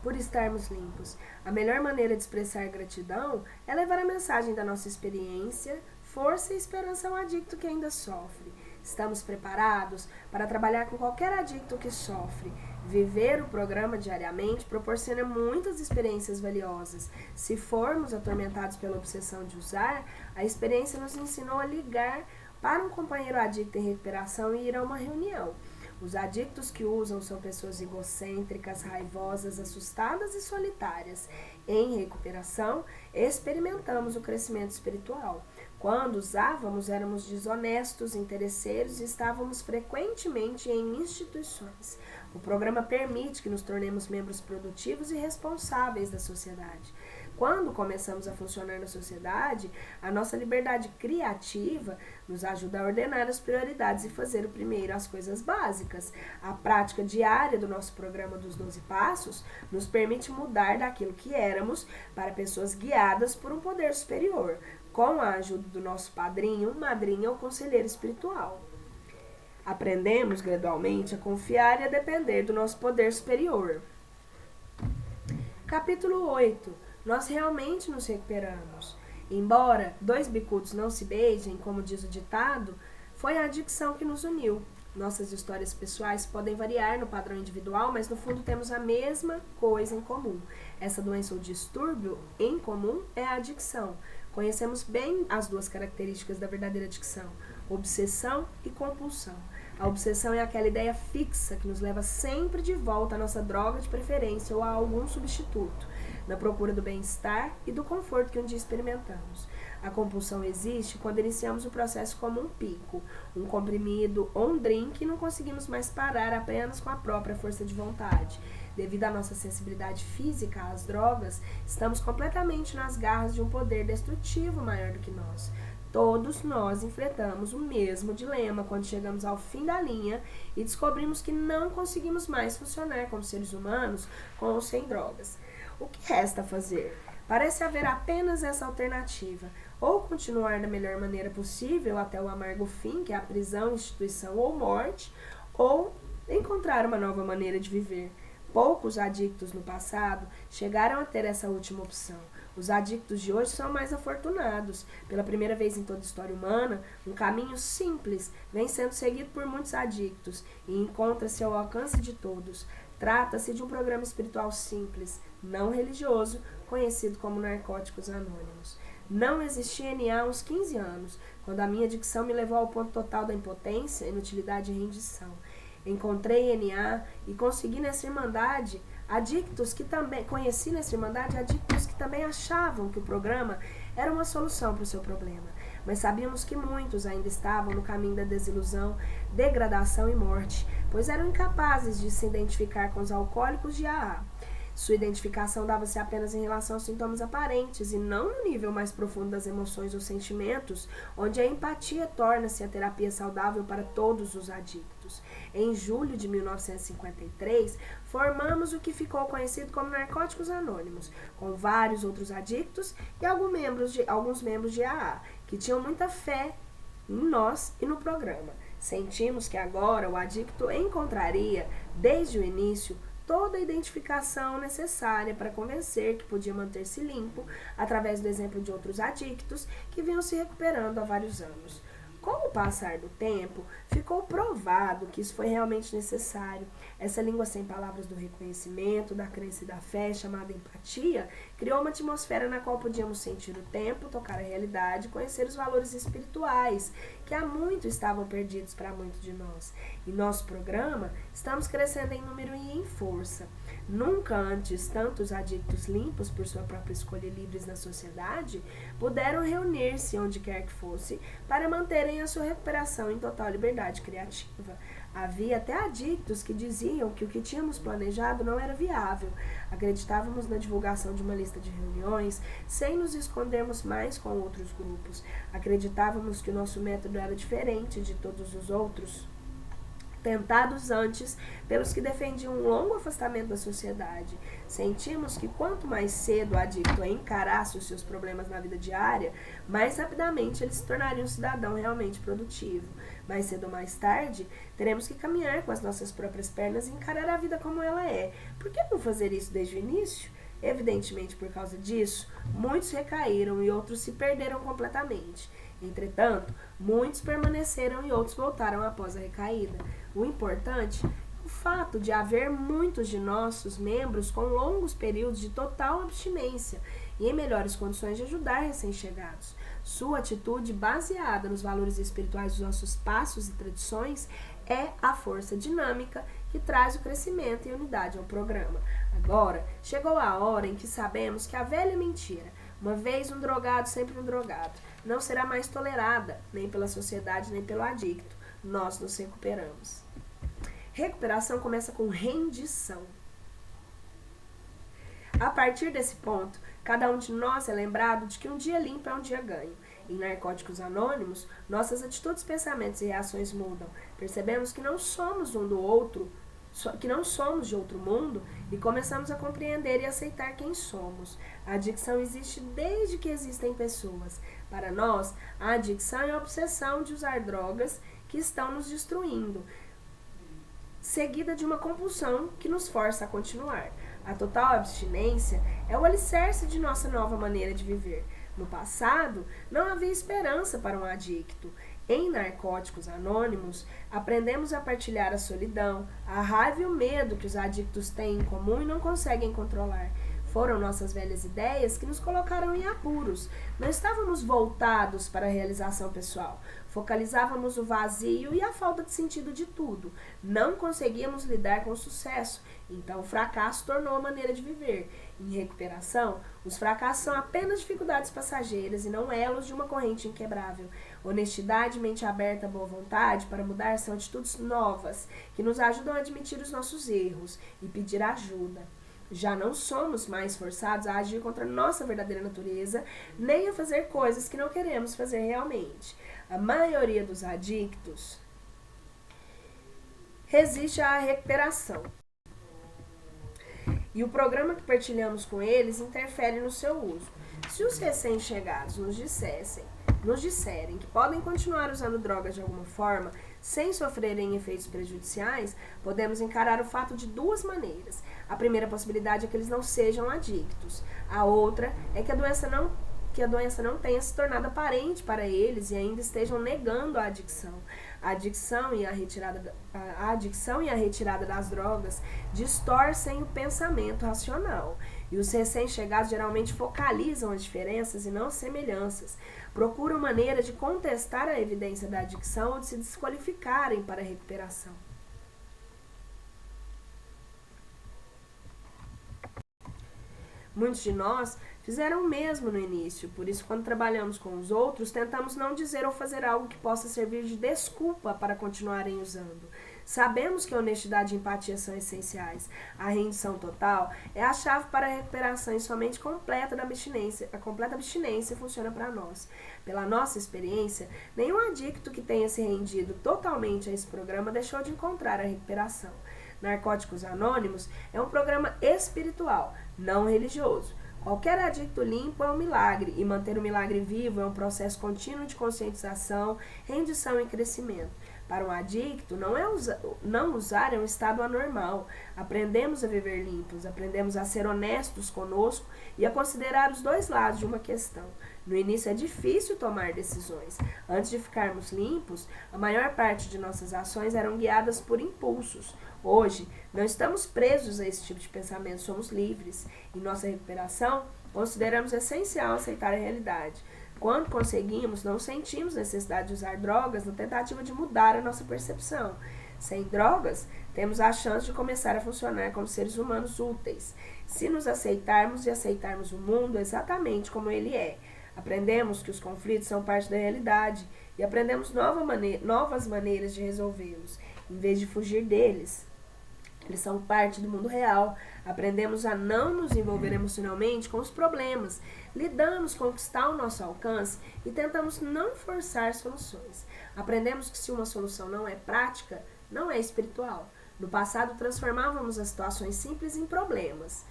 Por estarmos limpos. A melhor maneira de expressar gratidão é levar a mensagem da nossa experiência, força e esperança ao adicto que ainda sofre. Estamos preparados para trabalhar com qualquer adicto que sofre. Viver o programa diariamente proporciona muitas experiências valiosas. Se formos atormentados pela obsessão de usar, a experiência nos ensinou a ligar para um companheiro adicto em recuperação e ir a uma reunião. Os adictos que usam são pessoas egocêntricas, raivosas, assustadas e solitárias. Em recuperação, experimentamos o crescimento espiritual. Quando usávamos, éramos desonestos, interesseiros e estávamos frequentemente em instituições. O programa permite que nos tornemos membros produtivos e responsáveis da sociedade. Quando começamos a funcionar na sociedade, a nossa liberdade criativa nos ajuda a ordenar as prioridades e fazer o primeiro as coisas básicas. A prática diária do nosso programa dos 12 Passos nos permite mudar daquilo que éramos para pessoas guiadas por um poder superior, com a ajuda do nosso padrinho, madrinha ou conselheiro espiritual. Aprendemos gradualmente a confiar e a depender do nosso poder superior. Capítulo 8. Nós realmente nos recuperamos. Embora dois bicudos não se beijem, como diz o ditado, foi a adicção que nos uniu. Nossas histórias pessoais podem variar no padrão individual, mas no fundo temos a mesma coisa em comum. Essa doença ou distúrbio em comum é a adicção. Conhecemos bem as duas características da verdadeira adicção: obsessão e compulsão. A obsessão é aquela ideia fixa que nos leva sempre de volta à nossa droga de preferência ou a algum substituto, na procura do bem-estar e do conforto que um dia experimentamos. A compulsão existe quando iniciamos o processo como um pico, um comprimido ou um drink e não conseguimos mais parar apenas com a própria força de vontade. Devido à nossa sensibilidade física às drogas, estamos completamente nas garras de um poder destrutivo maior do que nós. Todos nós enfrentamos o mesmo dilema quando chegamos ao fim da linha e descobrimos que não conseguimos mais funcionar como seres humanos com ou sem drogas. O que resta fazer? Parece haver apenas essa alternativa: ou continuar da melhor maneira possível até o amargo fim, que é a prisão, instituição ou morte, ou encontrar uma nova maneira de viver. Poucos adictos no passado chegaram a ter essa última opção. Os adictos de hoje são mais afortunados. Pela primeira vez em toda a história humana, um caminho simples vem sendo seguido por muitos adictos e encontra-se ao alcance de todos. Trata-se de um programa espiritual simples, não religioso, conhecido como Narcóticos Anônimos. Não existia NA há uns 15 anos, quando a minha adicção me levou ao ponto total da impotência, inutilidade e rendição. Encontrei NA e consegui nessa irmandade adictos que também achavam que o programa era uma solução para o seu problema, mas sabíamos que muitos ainda estavam no caminho da desilusão, degradação e morte, pois eram incapazes de se identificar com os alcoólicos de AA. Sua identificação dava-se apenas em relação aos sintomas aparentes e não no nível mais profundo das emoções ou sentimentos, onde a empatia torna-se a terapia saudável para todos os adictos. Em julho de 1953, formamos o que ficou conhecido como Narcóticos Anônimos, com vários outros adictos e alguns membros de AA, que tinham muita fé em nós e no programa. Sentimos que agora o adicto encontraria, desde o início, toda a identificação necessária para convencer que podia manter-se limpo através do exemplo de outros adictos que vinham se recuperando há vários anos. Com o passar do tempo, ficou provado que isso foi realmente necessário. Essa língua sem palavras do reconhecimento, da crença e da fé, chamada empatia, criou uma atmosfera na qual podíamos sentir o tempo, tocar a realidade, conhecer os valores espirituais, que há muito estavam perdidos para muitos de nós. Em nosso programa, estamos crescendo em número e em força. Nunca antes tantos adictos limpos por sua própria escolha e livres na sociedade puderam reunir-se onde quer que fosse para manterem a sua recuperação em total liberdade criativa. Havia até adictos que diziam que o que tínhamos planejado não era viável. Acreditávamos na divulgação de uma lista de reuniões sem nos escondermos mais com outros grupos. Acreditávamos que o nosso método era diferente de todos os outros, tentados antes pelos que defendiam um longo afastamento da sociedade. Sentimos que quanto mais cedo o adicto encarasse os seus problemas na vida diária, mais rapidamente ele se tornaria um cidadão realmente produtivo. Mais cedo ou mais tarde, teremos que caminhar com as nossas próprias pernas e encarar a vida como ela é. Por que não fazer isso desde o início? Evidentemente, por causa disso, muitos recaíram e outros se perderam completamente. Entretanto, muitos permaneceram e outros voltaram após a recaída. O importante é o fato de haver muitos de nossos membros com longos períodos de total abstinência e em melhores condições de ajudar recém-chegados. Sua atitude, baseada nos valores espirituais dos nossos passos e tradições, é a força dinâmica que traz o crescimento e unidade ao programa. Agora, chegou a hora em que sabemos que a velha mentira, uma vez um drogado, sempre um drogado, não será mais tolerada, nem pela sociedade, nem pelo adicto. Nós nos recuperamos. Recuperação começa com rendição. A partir desse ponto, Cada um de nós é lembrado de que um dia limpo é um dia ganho. Em Narcóticos Anônimos, nossas atitudes, pensamentos e reações mudam. Percebemos que não somos um do outro, que não somos de outro mundo, e começamos a compreender e aceitar quem somos. A adicção existe desde que existem pessoas. Para nós, a adicção é a obsessão de usar drogas que estão nos destruindo, seguida de uma compulsão que nos força a continuar. A total abstinência é o alicerce de nossa nova maneira de viver. No passado, não havia esperança para um adicto. Em Narcóticos Anônimos, aprendemos a partilhar a solidão, a raiva e o medo que os adictos têm em comum e não conseguem controlar. Foram nossas velhas ideias que nos colocaram em apuros. Não estávamos voltados para a realização pessoal. Focalizávamos o vazio e a falta de sentido de tudo. Não conseguíamos lidar com o sucesso. Então o fracasso tornou a maneira de viver. Em recuperação, os fracassos são apenas dificuldades passageiras e não elos de uma corrente inquebrável. Honestidade, mente aberta, boa vontade para mudar são atitudes novas que nos ajudam a admitir os nossos erros e pedir ajuda. Já não somos mais forçados a agir contra nossa verdadeira natureza, nem a fazer coisas que não queremos fazer realmente. A maioria dos adictos resiste à recuperação. E o programa que partilhamos com eles interfere no seu uso. Se os recém-chegados nos disserem que podem continuar usando drogas de alguma forma, sem sofrerem efeitos prejudiciais, podemos encarar o fato de duas maneiras. A primeira possibilidade é que eles não sejam adictos. A outra é que a doença não tenha se tornado aparente para eles e ainda estejam negando a adicção. A adicção e a retirada das drogas distorcem o pensamento racional. E os recém-chegados geralmente focalizam as diferenças e não as semelhanças. Procuram maneira de contestar a evidência da adicção ou de se desqualificarem para a recuperação. Muitos de nós fizeram o mesmo no início, por isso quando trabalhamos com os outros, tentamos não dizer ou fazer algo que possa servir de desculpa para continuarem usando. Sabemos que a honestidade e empatia são essenciais. A rendição total é a chave para a recuperação e somente a completa abstinência funciona para nós. Pela nossa experiência, nenhum adicto que tenha se rendido totalmente a esse programa deixou de encontrar a recuperação. Narcóticos Anônimos é um programa espiritual, não religioso. Qualquer adicto limpo é um milagre, e manter o milagre vivo é um processo contínuo de conscientização, rendição e crescimento. Para um adicto, não usar é um estado anormal. Aprendemos a viver limpos, aprendemos a ser honestos conosco e a considerar os dois lados de uma questão. No início é difícil tomar decisões. Antes de ficarmos limpos, a maior parte de nossas ações eram guiadas por impulsos. Hoje, não estamos presos a esse tipo de pensamento, somos livres. Em nossa recuperação, consideramos essencial aceitar a realidade. Quando conseguimos, não sentimos necessidade de usar drogas na tentativa de mudar a nossa percepção. Sem drogas, temos a chance de começar a funcionar como seres humanos úteis, se nos aceitarmos e aceitarmos o mundo exatamente como ele é. Aprendemos que os conflitos são parte da realidade e aprendemos novas maneiras de resolvê-los, em vez de fugir deles. Eles são parte do mundo real. Aprendemos a não nos envolver emocionalmente com os problemas. Lidamos com o que está ao nosso alcance e tentamos não forçar soluções. Aprendemos que se uma solução não é prática, não é espiritual. No passado, transformávamos as situações simples em problemas.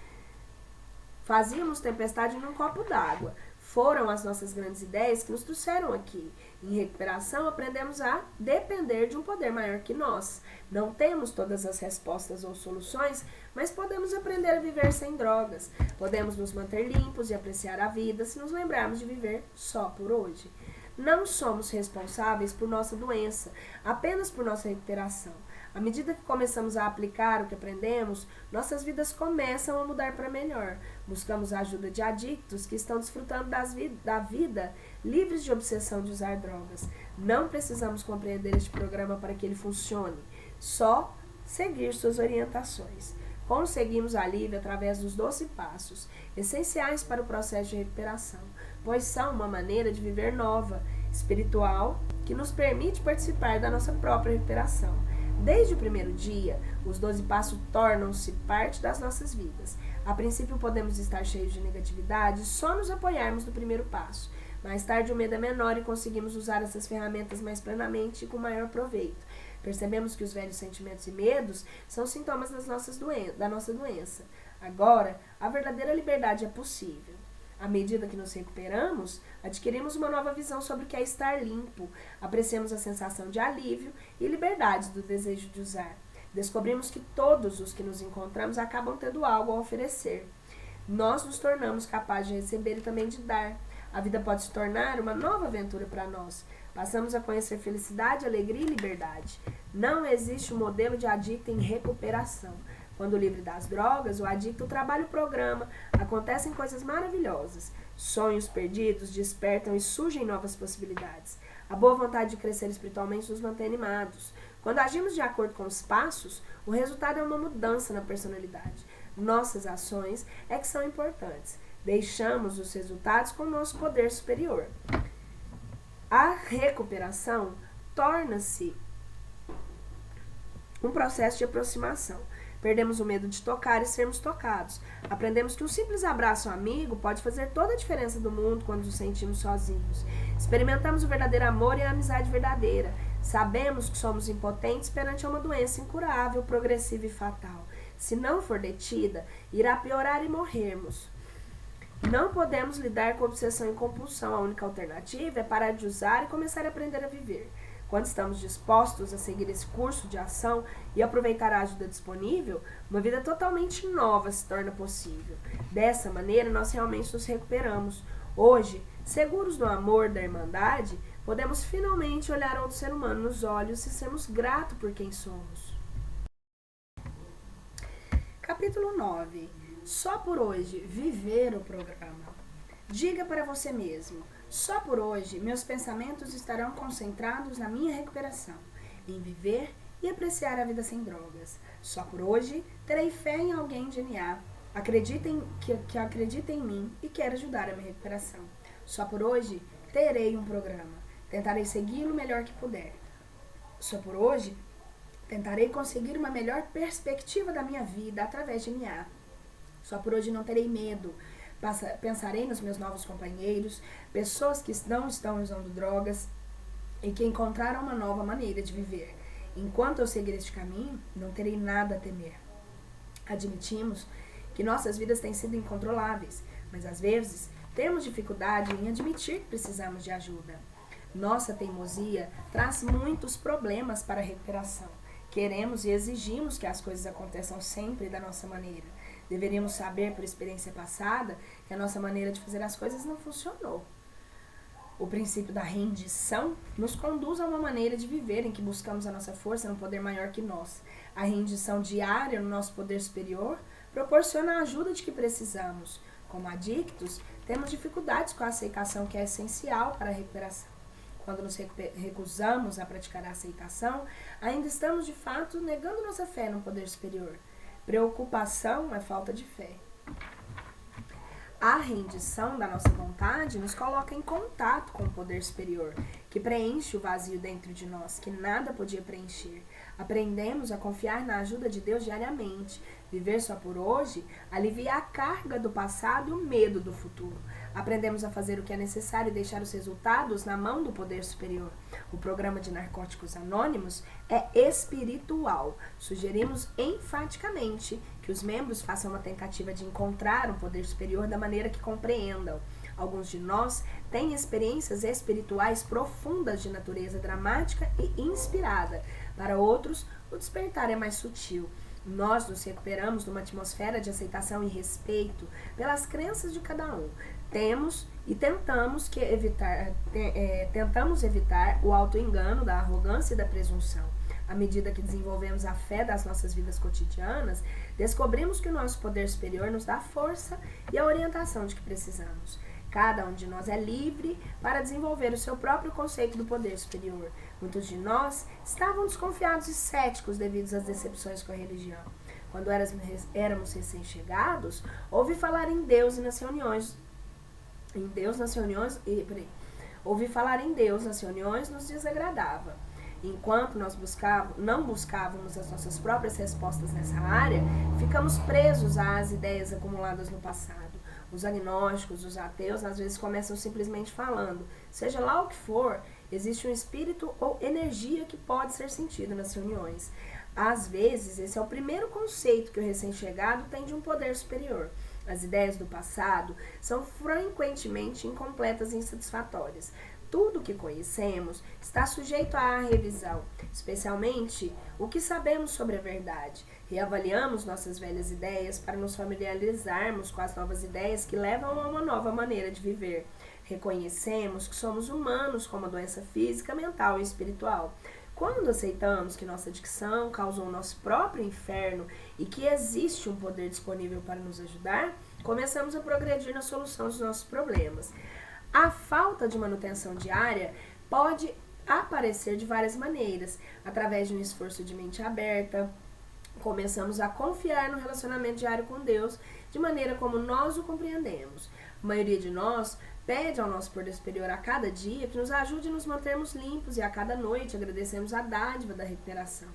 Fazíamos tempestade num copo d'água. Foram as nossas grandes ideias que nos trouxeram aqui. Em recuperação, aprendemos a depender de um poder maior que nós. Não temos todas as respostas ou soluções, mas podemos aprender a viver sem drogas. Podemos nos manter limpos e apreciar a vida se nos lembrarmos de viver só por hoje. Não somos responsáveis por nossa doença, apenas por nossa recuperação. À medida que começamos a aplicar o que aprendemos, nossas vidas começam a mudar para melhor. Buscamos a ajuda de adictos que estão desfrutando da vida livres de obsessão de usar drogas. Não precisamos compreender este programa para que ele funcione, só seguir suas orientações. Conseguimos alívio através dos 12 passos, essenciais para o processo de recuperação, pois são uma maneira de viver nova, espiritual, que nos permite participar da nossa própria recuperação. Desde o primeiro dia, os 12 passos tornam-se parte das nossas vidas. A princípio podemos estar cheios de negatividade só nos apoiarmos no primeiro passo. Mais tarde o medo é menor e conseguimos usar essas ferramentas mais plenamente e com maior proveito. Percebemos que os velhos sentimentos e medos são sintomas da nossa doença. Agora, a verdadeira liberdade é possível. À medida que nos recuperamos, adquirimos uma nova visão sobre o que é estar limpo, apreciamos a sensação de alívio e liberdade do desejo de usar. Descobrimos que todos os que nos encontramos acabam tendo algo a oferecer. Nós nos tornamos capazes de receber e também de dar. A vida pode se tornar uma nova aventura para nós. Passamos a conhecer felicidade, alegria e liberdade. Não existe um modelo de adicto em recuperação. Quando livre das drogas, o adicto trabalha o programa, acontecem coisas maravilhosas. Sonhos perdidos despertam e surgem novas possibilidades. A boa vontade de crescer espiritualmente nos mantém animados. Quando agimos de acordo com os passos, o resultado é uma mudança na personalidade. Nossas ações é que são importantes. Deixamos os resultados com o nosso poder superior. A recuperação torna-se um processo de aproximação. Perdemos o medo de tocar e sermos tocados. Aprendemos que um simples abraço amigo pode fazer toda a diferença do mundo quando nos sentimos sozinhos. Experimentamos o verdadeiro amor e a amizade verdadeira. Sabemos que somos impotentes perante uma doença incurável, progressiva e fatal. Se não for detida, irá piorar e morrermos. Não podemos lidar com obsessão e compulsão. A única alternativa é parar de usar e começar a aprender a viver. Quando estamos dispostos a seguir esse curso de ação e aproveitar a ajuda disponível, uma vida totalmente nova se torna possível. Dessa maneira, nós realmente nos recuperamos. Hoje, seguros do amor da irmandade, podemos finalmente olhar outro ser humano nos olhos e sermos gratos por quem somos. Capítulo 9. Só por hoje, viver o programa. Diga para você mesmo: só por hoje, meus pensamentos estarão concentrados na minha recuperação, em viver e apreciar a vida sem drogas. Só por hoje, terei fé em alguém de NA, que acredita em mim e quer ajudar a minha recuperação. Só por hoje, terei um programa. Tentarei segui-lo o melhor que puder. Só por hoje, tentarei conseguir uma melhor perspectiva da minha vida através de NA. Só por hoje não terei medo. Pensarei nos meus novos companheiros, pessoas que não estão usando drogas e que encontraram uma nova maneira de viver. Enquanto eu seguir este caminho, não terei nada a temer. Admitimos que nossas vidas têm sido incontroláveis, mas às vezes temos dificuldade em admitir que precisamos de ajuda. Nossa teimosia traz muitos problemas para a recuperação. Queremos e exigimos que as coisas aconteçam sempre da nossa maneira. Deveríamos saber, por experiência passada, que a nossa maneira de fazer as coisas não funcionou. O princípio da rendição nos conduz a uma maneira de viver em que buscamos a nossa força no poder maior que nós. A rendição diária no nosso poder superior proporciona a ajuda de que precisamos. Como adictos, temos dificuldades com a aceitação, que é essencial para a recuperação. Quando nos recusamos a praticar a aceitação, ainda estamos de fato negando nossa fé no poder superior. Preocupação é falta de fé. A rendição da nossa vontade nos coloca em contato com o poder superior, que preenche o vazio dentro de nós, que nada podia preencher. Aprendemos a confiar na ajuda de Deus diariamente. Viver só por hoje alivia a carga do passado e o medo do futuro. Aprendemos a fazer o que é necessário e deixar os resultados na mão do poder superior. O programa de Narcóticos Anônimos é espiritual. Sugerimos enfaticamente que os membros façam uma tentativa de encontrar um poder superior da maneira que compreendam. Alguns de nós têm experiências espirituais profundas de natureza dramática e inspirada. Para outros, o despertar é mais sutil. Nós nos recuperamos numa atmosfera de aceitação e respeito pelas crenças de cada um. Tentamos evitar o auto-engano, da arrogância e da presunção. À medida que desenvolvemos a fé das nossas vidas cotidianas, descobrimos que o nosso poder superior nos dá a força e a orientação de que precisamos. Cada um de nós é livre para desenvolver o seu próprio conceito do poder superior. Muitos de nós estavam desconfiados e céticos devido às decepções com a religião. Quando éramos recém-chegados, ouvi falar em Deus nas reuniões. Ouvir falar em Deus nas reuniões nos desagradava. Enquanto nós não buscávamos as nossas próprias respostas nessa área, ficamos presos às ideias acumuladas no passado. Os agnósticos, os ateus, às vezes começam simplesmente falando, seja lá o que for, existe um espírito ou energia que pode ser sentido nas reuniões. Às vezes, esse é o primeiro conceito que o recém-chegado tem de um poder superior. As ideias do passado são frequentemente incompletas e insatisfatórias. Tudo o que conhecemos está sujeito à revisão, especialmente o que sabemos sobre a verdade. Reavaliamos nossas velhas ideias para nos familiarizarmos com as novas ideias que levam a uma nova maneira de viver. Reconhecemos que somos humanos com uma doença física, mental e espiritual. Quando aceitamos que nossa dicção causou o nosso próprio inferno e que existe um poder disponível para nos ajudar, começamos a progredir na solução dos nossos problemas. A falta de manutenção diária pode aparecer de várias maneiras, através de um esforço de mente aberta. Começamos a confiar no relacionamento diário com Deus, de maneira como nós o compreendemos. A maioria de nós pede ao nosso poder superior a cada dia que nos ajude a nos mantermos limpos e a cada noite agradecemos a dádiva da recuperação.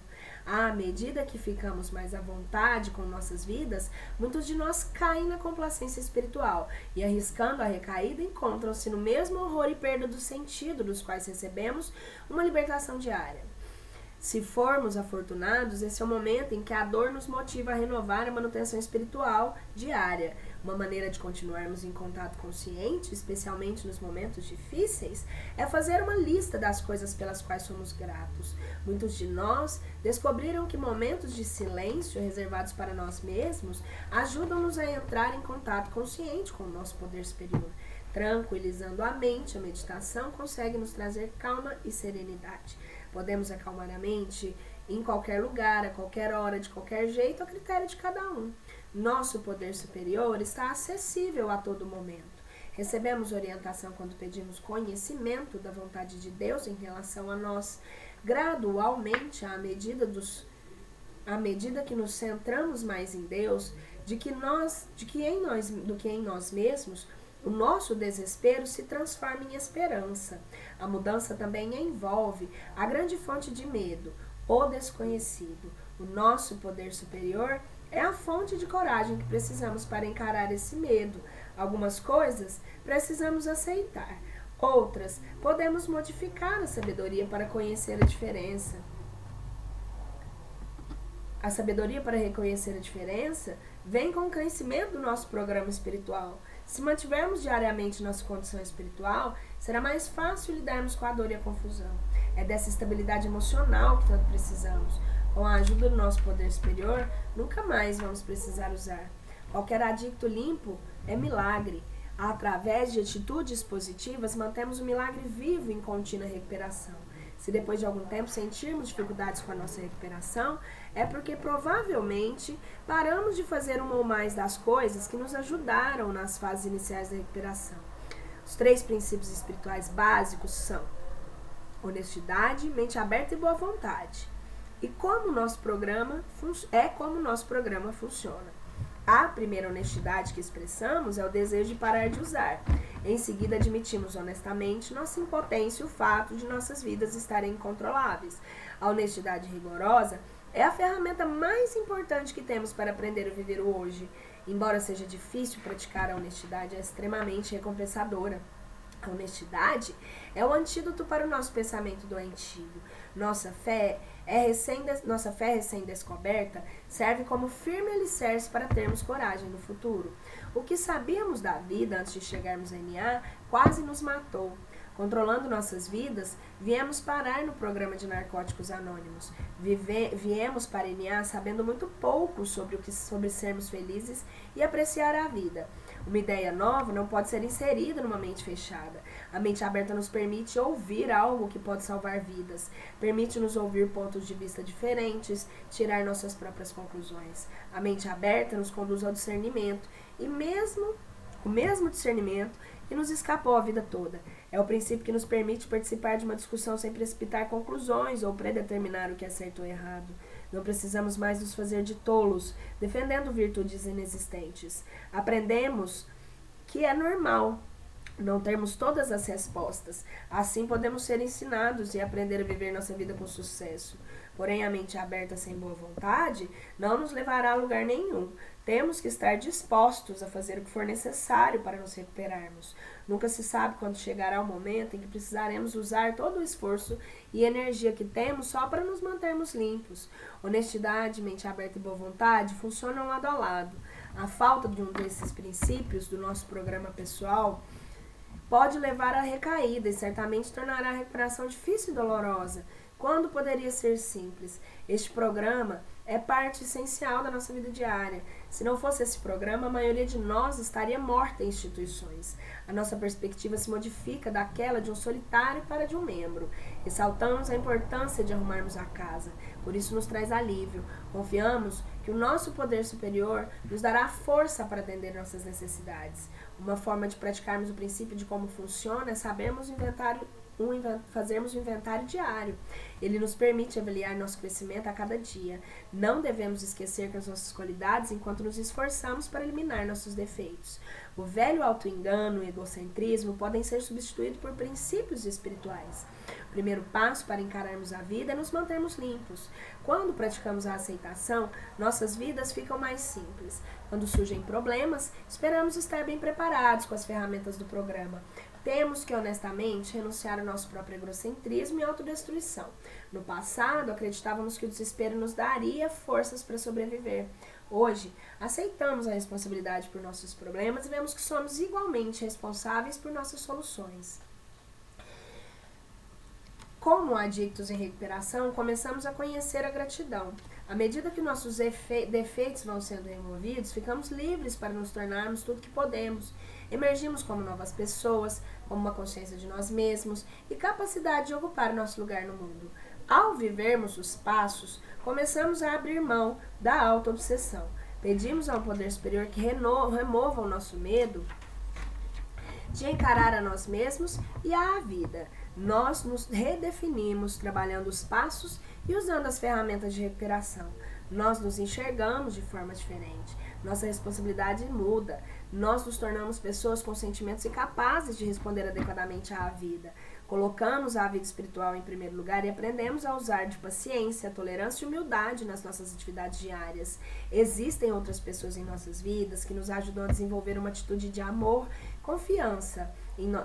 À medida que ficamos mais à vontade com nossas vidas, muitos de nós caem na complacência espiritual e, arriscando a recaída, encontram-se no mesmo horror e perda do sentido dos quais recebemos uma libertação diária. Se formos afortunados, esse é o momento em que a dor nos motiva a renovar a manutenção espiritual diária. Uma maneira de continuarmos em contato consciente, especialmente nos momentos difíceis, é fazer uma lista das coisas pelas quais somos gratos. Muitos de nós descobriram que momentos de silêncio reservados para nós mesmos ajudam-nos a entrar em contato consciente com o nosso poder superior. Tranquilizando a mente, a meditação consegue nos trazer calma e serenidade. Podemos acalmar a mente em qualquer lugar, a qualquer hora, de qualquer jeito, a critério de cada um. Nosso poder superior está acessível a todo momento. Recebemos orientação quando pedimos conhecimento da vontade de Deus em relação a nós. Gradualmente, à medida que nos centramos mais em Deus, do que em nós mesmos, o nosso desespero se transforma em esperança. A mudança também envolve a grande fonte de medo, o desconhecido. O nosso poder superior é a fonte de coragem que precisamos para encarar esse medo. Algumas coisas precisamos aceitar, outras podemos modificar a sabedoria para conhecer a diferença. A sabedoria para reconhecer a diferença vem com o conhecimento do nosso programa espiritual. Se mantivermos diariamente nossa condição espiritual, será mais fácil lidarmos com a dor e a confusão. É dessa estabilidade emocional que tanto precisamos. Com a ajuda do nosso poder superior, nunca mais vamos precisar usar. Qualquer adicto limpo é milagre. Através de atitudes positivas, mantemos o milagre vivo em contínua recuperação. Se depois de algum tempo sentirmos dificuldades com a nossa recuperação, é porque provavelmente paramos de fazer uma ou mais das coisas que nos ajudaram nas fases iniciais da recuperação. Os 3 princípios espirituais básicos são honestidade, mente aberta e boa vontade. E como o nosso programa funciona. A primeira honestidade que expressamos é o desejo de parar de usar. Em seguida, admitimos honestamente nossa impotência e o fato de nossas vidas estarem incontroláveis. A honestidade rigorosa é a ferramenta mais importante que temos para aprender a viver o hoje. Embora seja difícil praticar a honestidade, é extremamente recompensadora. A honestidade é o antídoto para o nosso pensamento doentio. Nossa fé recém-descoberta serve como firme alicerce para termos coragem no futuro. O que sabíamos da vida antes de chegarmos a NA quase nos matou. Controlando nossas vidas, viemos parar no programa de narcóticos anônimos. Viemos para NA sabendo muito pouco sobre sermos felizes e apreciar a vida. Uma ideia nova não pode ser inserida numa mente fechada. A mente aberta nos permite ouvir algo que pode salvar vidas. Permite-nos ouvir pontos de vista diferentes, tirar nossas próprias conclusões. A mente aberta nos conduz ao discernimento, e o mesmo discernimento que nos escapou a vida toda. É o princípio que nos permite participar de uma discussão sem precipitar conclusões ou predeterminar o que é certo ou errado. Não precisamos mais nos fazer de tolos, defendendo virtudes inexistentes. Aprendemos que é normal não termos todas as respostas. Assim podemos ser ensinados e aprender a viver nossa vida com sucesso. Porém, a mente aberta sem boa vontade não nos levará a lugar nenhum. Temos que estar dispostos a fazer o que for necessário para nos recuperarmos. Nunca se sabe quando chegará o momento em que precisaremos usar todo o esforço e energia que temos só para nos mantermos limpos. Honestidade, mente aberta e boa vontade funcionam lado a lado. A falta de um desses princípios do nosso programa pessoal pode levar à recaída e certamente tornará a recuperação difícil e dolorosa, quando poderia ser simples. Este programa é parte essencial da nossa vida diária. Se não fosse esse programa, a maioria de nós estaria morta em instituições. A nossa perspectiva se modifica daquela de um solitário para de um membro. Ressaltamos a importância de arrumarmos a casa. Por isso nos traz alívio. Confiamos que o nosso poder superior nos dará força para atender nossas necessidades. Uma forma de praticarmos o princípio de como funciona é sabermos fazermos um inventário diário. Ele nos permite avaliar nosso crescimento a cada dia. Não devemos esquecer que as nossas qualidades enquanto nos esforçamos para eliminar nossos defeitos. O velho auto-engano e egocentrismo podem ser substituídos por princípios espirituais. O primeiro passo para encararmos a vida é nos mantermos limpos. Quando praticamos a aceitação, nossas vidas ficam mais simples. Quando surgem problemas, esperamos estar bem preparados com as ferramentas do programa. Temos que, honestamente, renunciar ao nosso próprio egocentrismo e autodestruição. No passado, acreditávamos que o desespero nos daria forças para sobreviver. Hoje, aceitamos a responsabilidade por nossos problemas e vemos que somos igualmente responsáveis por nossas soluções. Como adictos em recuperação, começamos a conhecer a gratidão. À medida que nossos defeitos vão sendo removidos, ficamos livres para nos tornarmos tudo que podemos. Emergimos como novas pessoas, com uma consciência de nós mesmos e capacidade de ocupar nosso lugar no mundo. Ao vivermos os passos, começamos a abrir mão da auto-obsessão. Pedimos ao poder superior que remova o nosso medo de encarar a nós mesmos e a vida. Nós nos redefinimos trabalhando os passos e usando as ferramentas de recuperação. Nós nos enxergamos de forma diferente. Nossa responsabilidade muda. Nós nos tornamos pessoas com sentimentos incapazes de responder adequadamente à vida. Colocamos a vida espiritual em primeiro lugar e aprendemos a usar de paciência, tolerância e humildade nas nossas atividades diárias. Existem outras pessoas em nossas vidas que nos ajudam a desenvolver uma atitude de amor, confiança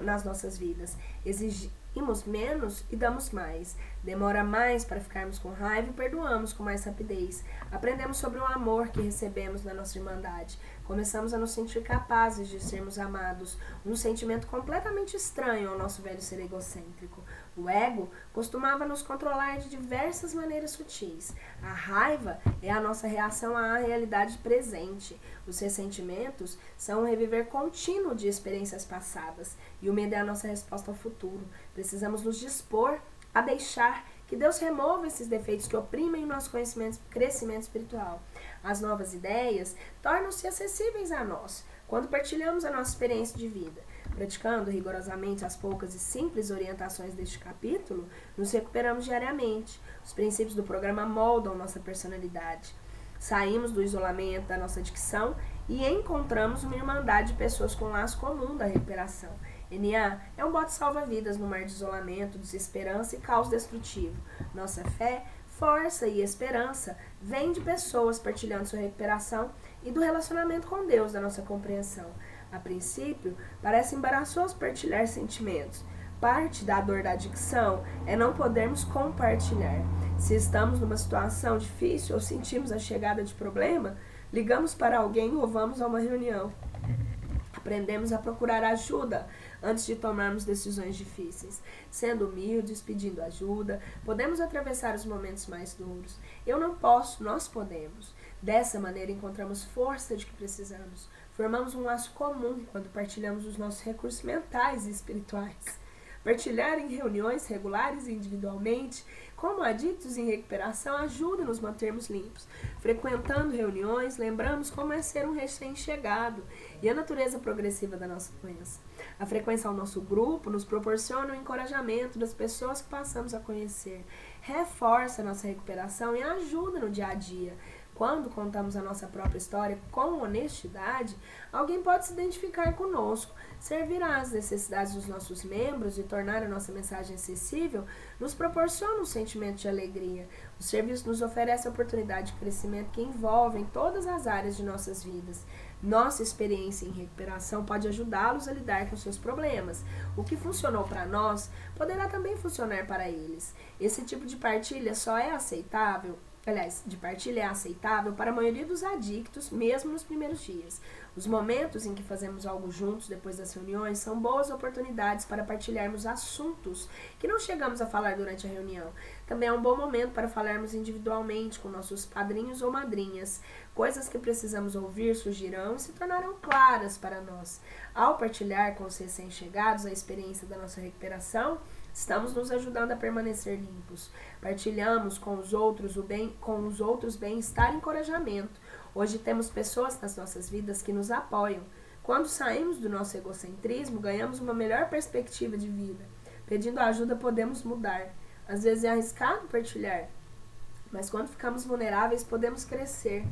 nas nossas vidas. Exigimos menos e damos mais. Demora mais para ficarmos com raiva e perdoamos com mais rapidez. Aprendemos sobre o amor que recebemos na nossa irmandade. Começamos a nos sentir capazes de sermos amados, um sentimento completamente estranho ao nosso velho ser egocêntrico. O ego costumava nos controlar de diversas maneiras sutis. A raiva é a nossa reação à realidade presente. Os ressentimentos são um reviver contínuo de experiências passadas. E o medo é a nossa resposta ao futuro. Precisamos nos dispor a deixar que Deus remova esses defeitos que oprimem o nosso crescimento espiritual. As novas ideias tornam-se acessíveis a nós quando partilhamos a nossa experiência de vida. Praticando rigorosamente as poucas e simples orientações deste capítulo, nos recuperamos diariamente. Os princípios do programa moldam nossa personalidade. Saímos do isolamento da nossa adicção e encontramos uma irmandade de pessoas com laço comum da recuperação. NA é um bote salva-vidas no mar de isolamento, desesperança e caos destrutivo. Nossa fé, força e esperança vêm de pessoas partilhando sua recuperação e do relacionamento com Deus da nossa compreensão. A princípio, parece embaraçoso partilhar sentimentos. Parte da dor da adicção é não podermos compartilhar. Se estamos numa situação difícil ou sentimos a chegada de problema, ligamos para alguém ou vamos a uma reunião. Aprendemos a procurar ajuda antes de tomarmos decisões difíceis. Sendo humildes, pedindo ajuda, podemos atravessar os momentos mais duros. Eu não posso, nós podemos. Dessa maneira encontramos força de que precisamos. Formamos um laço comum quando partilhamos os nossos recursos mentais e espirituais. Partilhar em reuniões regulares e individualmente, como adictos em recuperação, ajuda a nos mantermos limpos. Frequentando reuniões, lembramos como é ser um recém-chegado e a natureza progressiva da nossa doença. A frequência ao nosso grupo nos proporciona o encorajamento das pessoas que passamos a conhecer, reforça a nossa recuperação e ajuda no dia a dia. Quando contamos a nossa própria história com honestidade, alguém pode se identificar conosco, servir às necessidades dos nossos membros e tornar a nossa mensagem acessível nos proporciona um sentimento de alegria. O serviço nos oferece a oportunidade de crescimento que envolve todas as áreas de nossas vidas. Nossa experiência em recuperação pode ajudá-los a lidar com seus problemas. O que funcionou para nós poderá também funcionar para eles. Esse tipo de partilha só é aceitável para a maioria dos adictos, mesmo nos primeiros dias. Os momentos em que fazemos algo juntos depois das reuniões são boas oportunidades para partilharmos assuntos que não chegamos a falar durante a reunião. Também é um bom momento para falarmos individualmente com nossos padrinhos ou madrinhas. Coisas que precisamos ouvir surgirão e se tornarão claras para nós. Ao partilhar com os recém-chegados a experiência da nossa recuperação, estamos nos ajudando a permanecer limpos. Partilhamos com os outros bem-estar e encorajamento. Hoje temos pessoas nas nossas vidas que nos apoiam. Quando saímos do nosso egocentrismo, ganhamos uma melhor perspectiva de vida. Pedindo ajuda, podemos mudar. Às vezes é arriscado partilhar, mas quando ficamos vulneráveis, podemos crescer.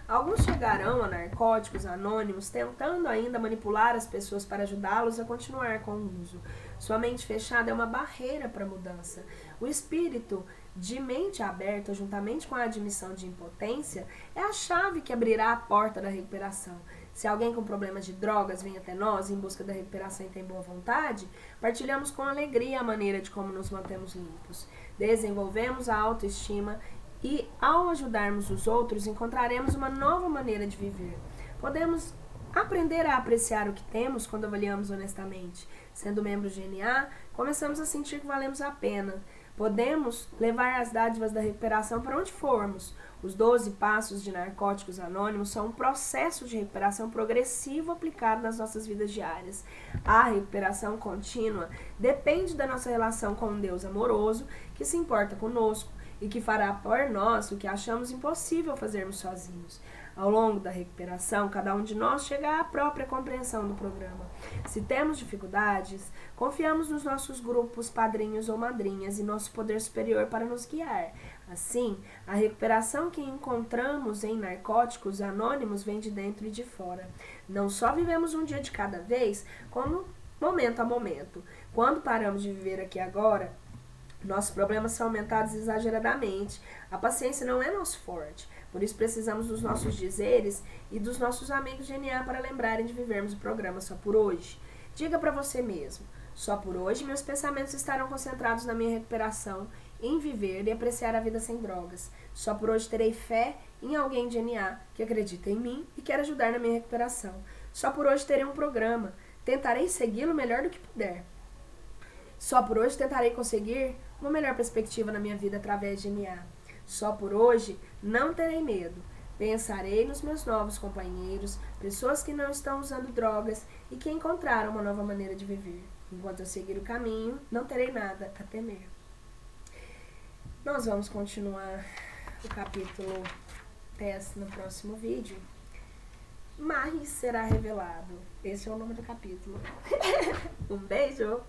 Alguns chegarão a narcóticos anônimos, tentando ainda manipular as pessoas para ajudá-los a continuar com o uso. Sua mente fechada é uma barreira para a mudança. O espírito de mente aberta, juntamente com a admissão de impotência, é a chave que abrirá a porta da recuperação. Se alguém com problemas de drogas vem até nós em busca da recuperação e tem boa vontade, partilhamos com alegria a maneira de como nos mantemos limpos. Desenvolvemos a autoestima e, ao ajudarmos os outros, encontraremos uma nova maneira de viver. Podemos aprender a apreciar o que temos quando avaliamos honestamente. Sendo membros de NA, começamos a sentir que valemos a pena. Podemos levar as dádivas da recuperação para onde formos. Os 12 passos de Narcóticos Anônimos são um processo de recuperação progressivo aplicado nas nossas vidas diárias. A recuperação contínua depende da nossa relação com um Deus amoroso que se importa conosco e que fará por nós o que achamos impossível fazermos sozinhos. Ao longo da recuperação, cada um de nós chega à própria compreensão do programa. Se temos dificuldades, confiamos nos nossos grupos, padrinhos ou madrinhas e nosso poder superior para nos guiar. Assim, a recuperação que encontramos em Narcóticos Anônimos vem de dentro e de fora. Não só vivemos um dia de cada vez, como momento a momento. Quando paramos de viver aqui agora, nossos problemas são aumentados exageradamente. A paciência não é nosso forte. Por isso precisamos dos nossos dizeres e dos nossos amigos de NA para lembrarem de vivermos o programa só por hoje. Diga para você mesmo: só por hoje meus pensamentos estarão concentrados na minha recuperação, em viver e apreciar a vida sem drogas. Só por hoje terei fé em alguém de NA que acredita em mim e quer ajudar na minha recuperação. Só por hoje terei um programa. Tentarei segui-lo o melhor do que puder. Só por hoje tentarei conseguir uma melhor perspectiva na minha vida através de NA. Só por hoje não terei medo. Pensarei nos meus novos companheiros, pessoas que não estão usando drogas e que encontraram uma nova maneira de viver. Enquanto eu seguir o caminho, não terei nada a temer. Nós vamos continuar o capítulo 10 no próximo vídeo. Mas será revelado. Esse é o nome do capítulo. Um beijo!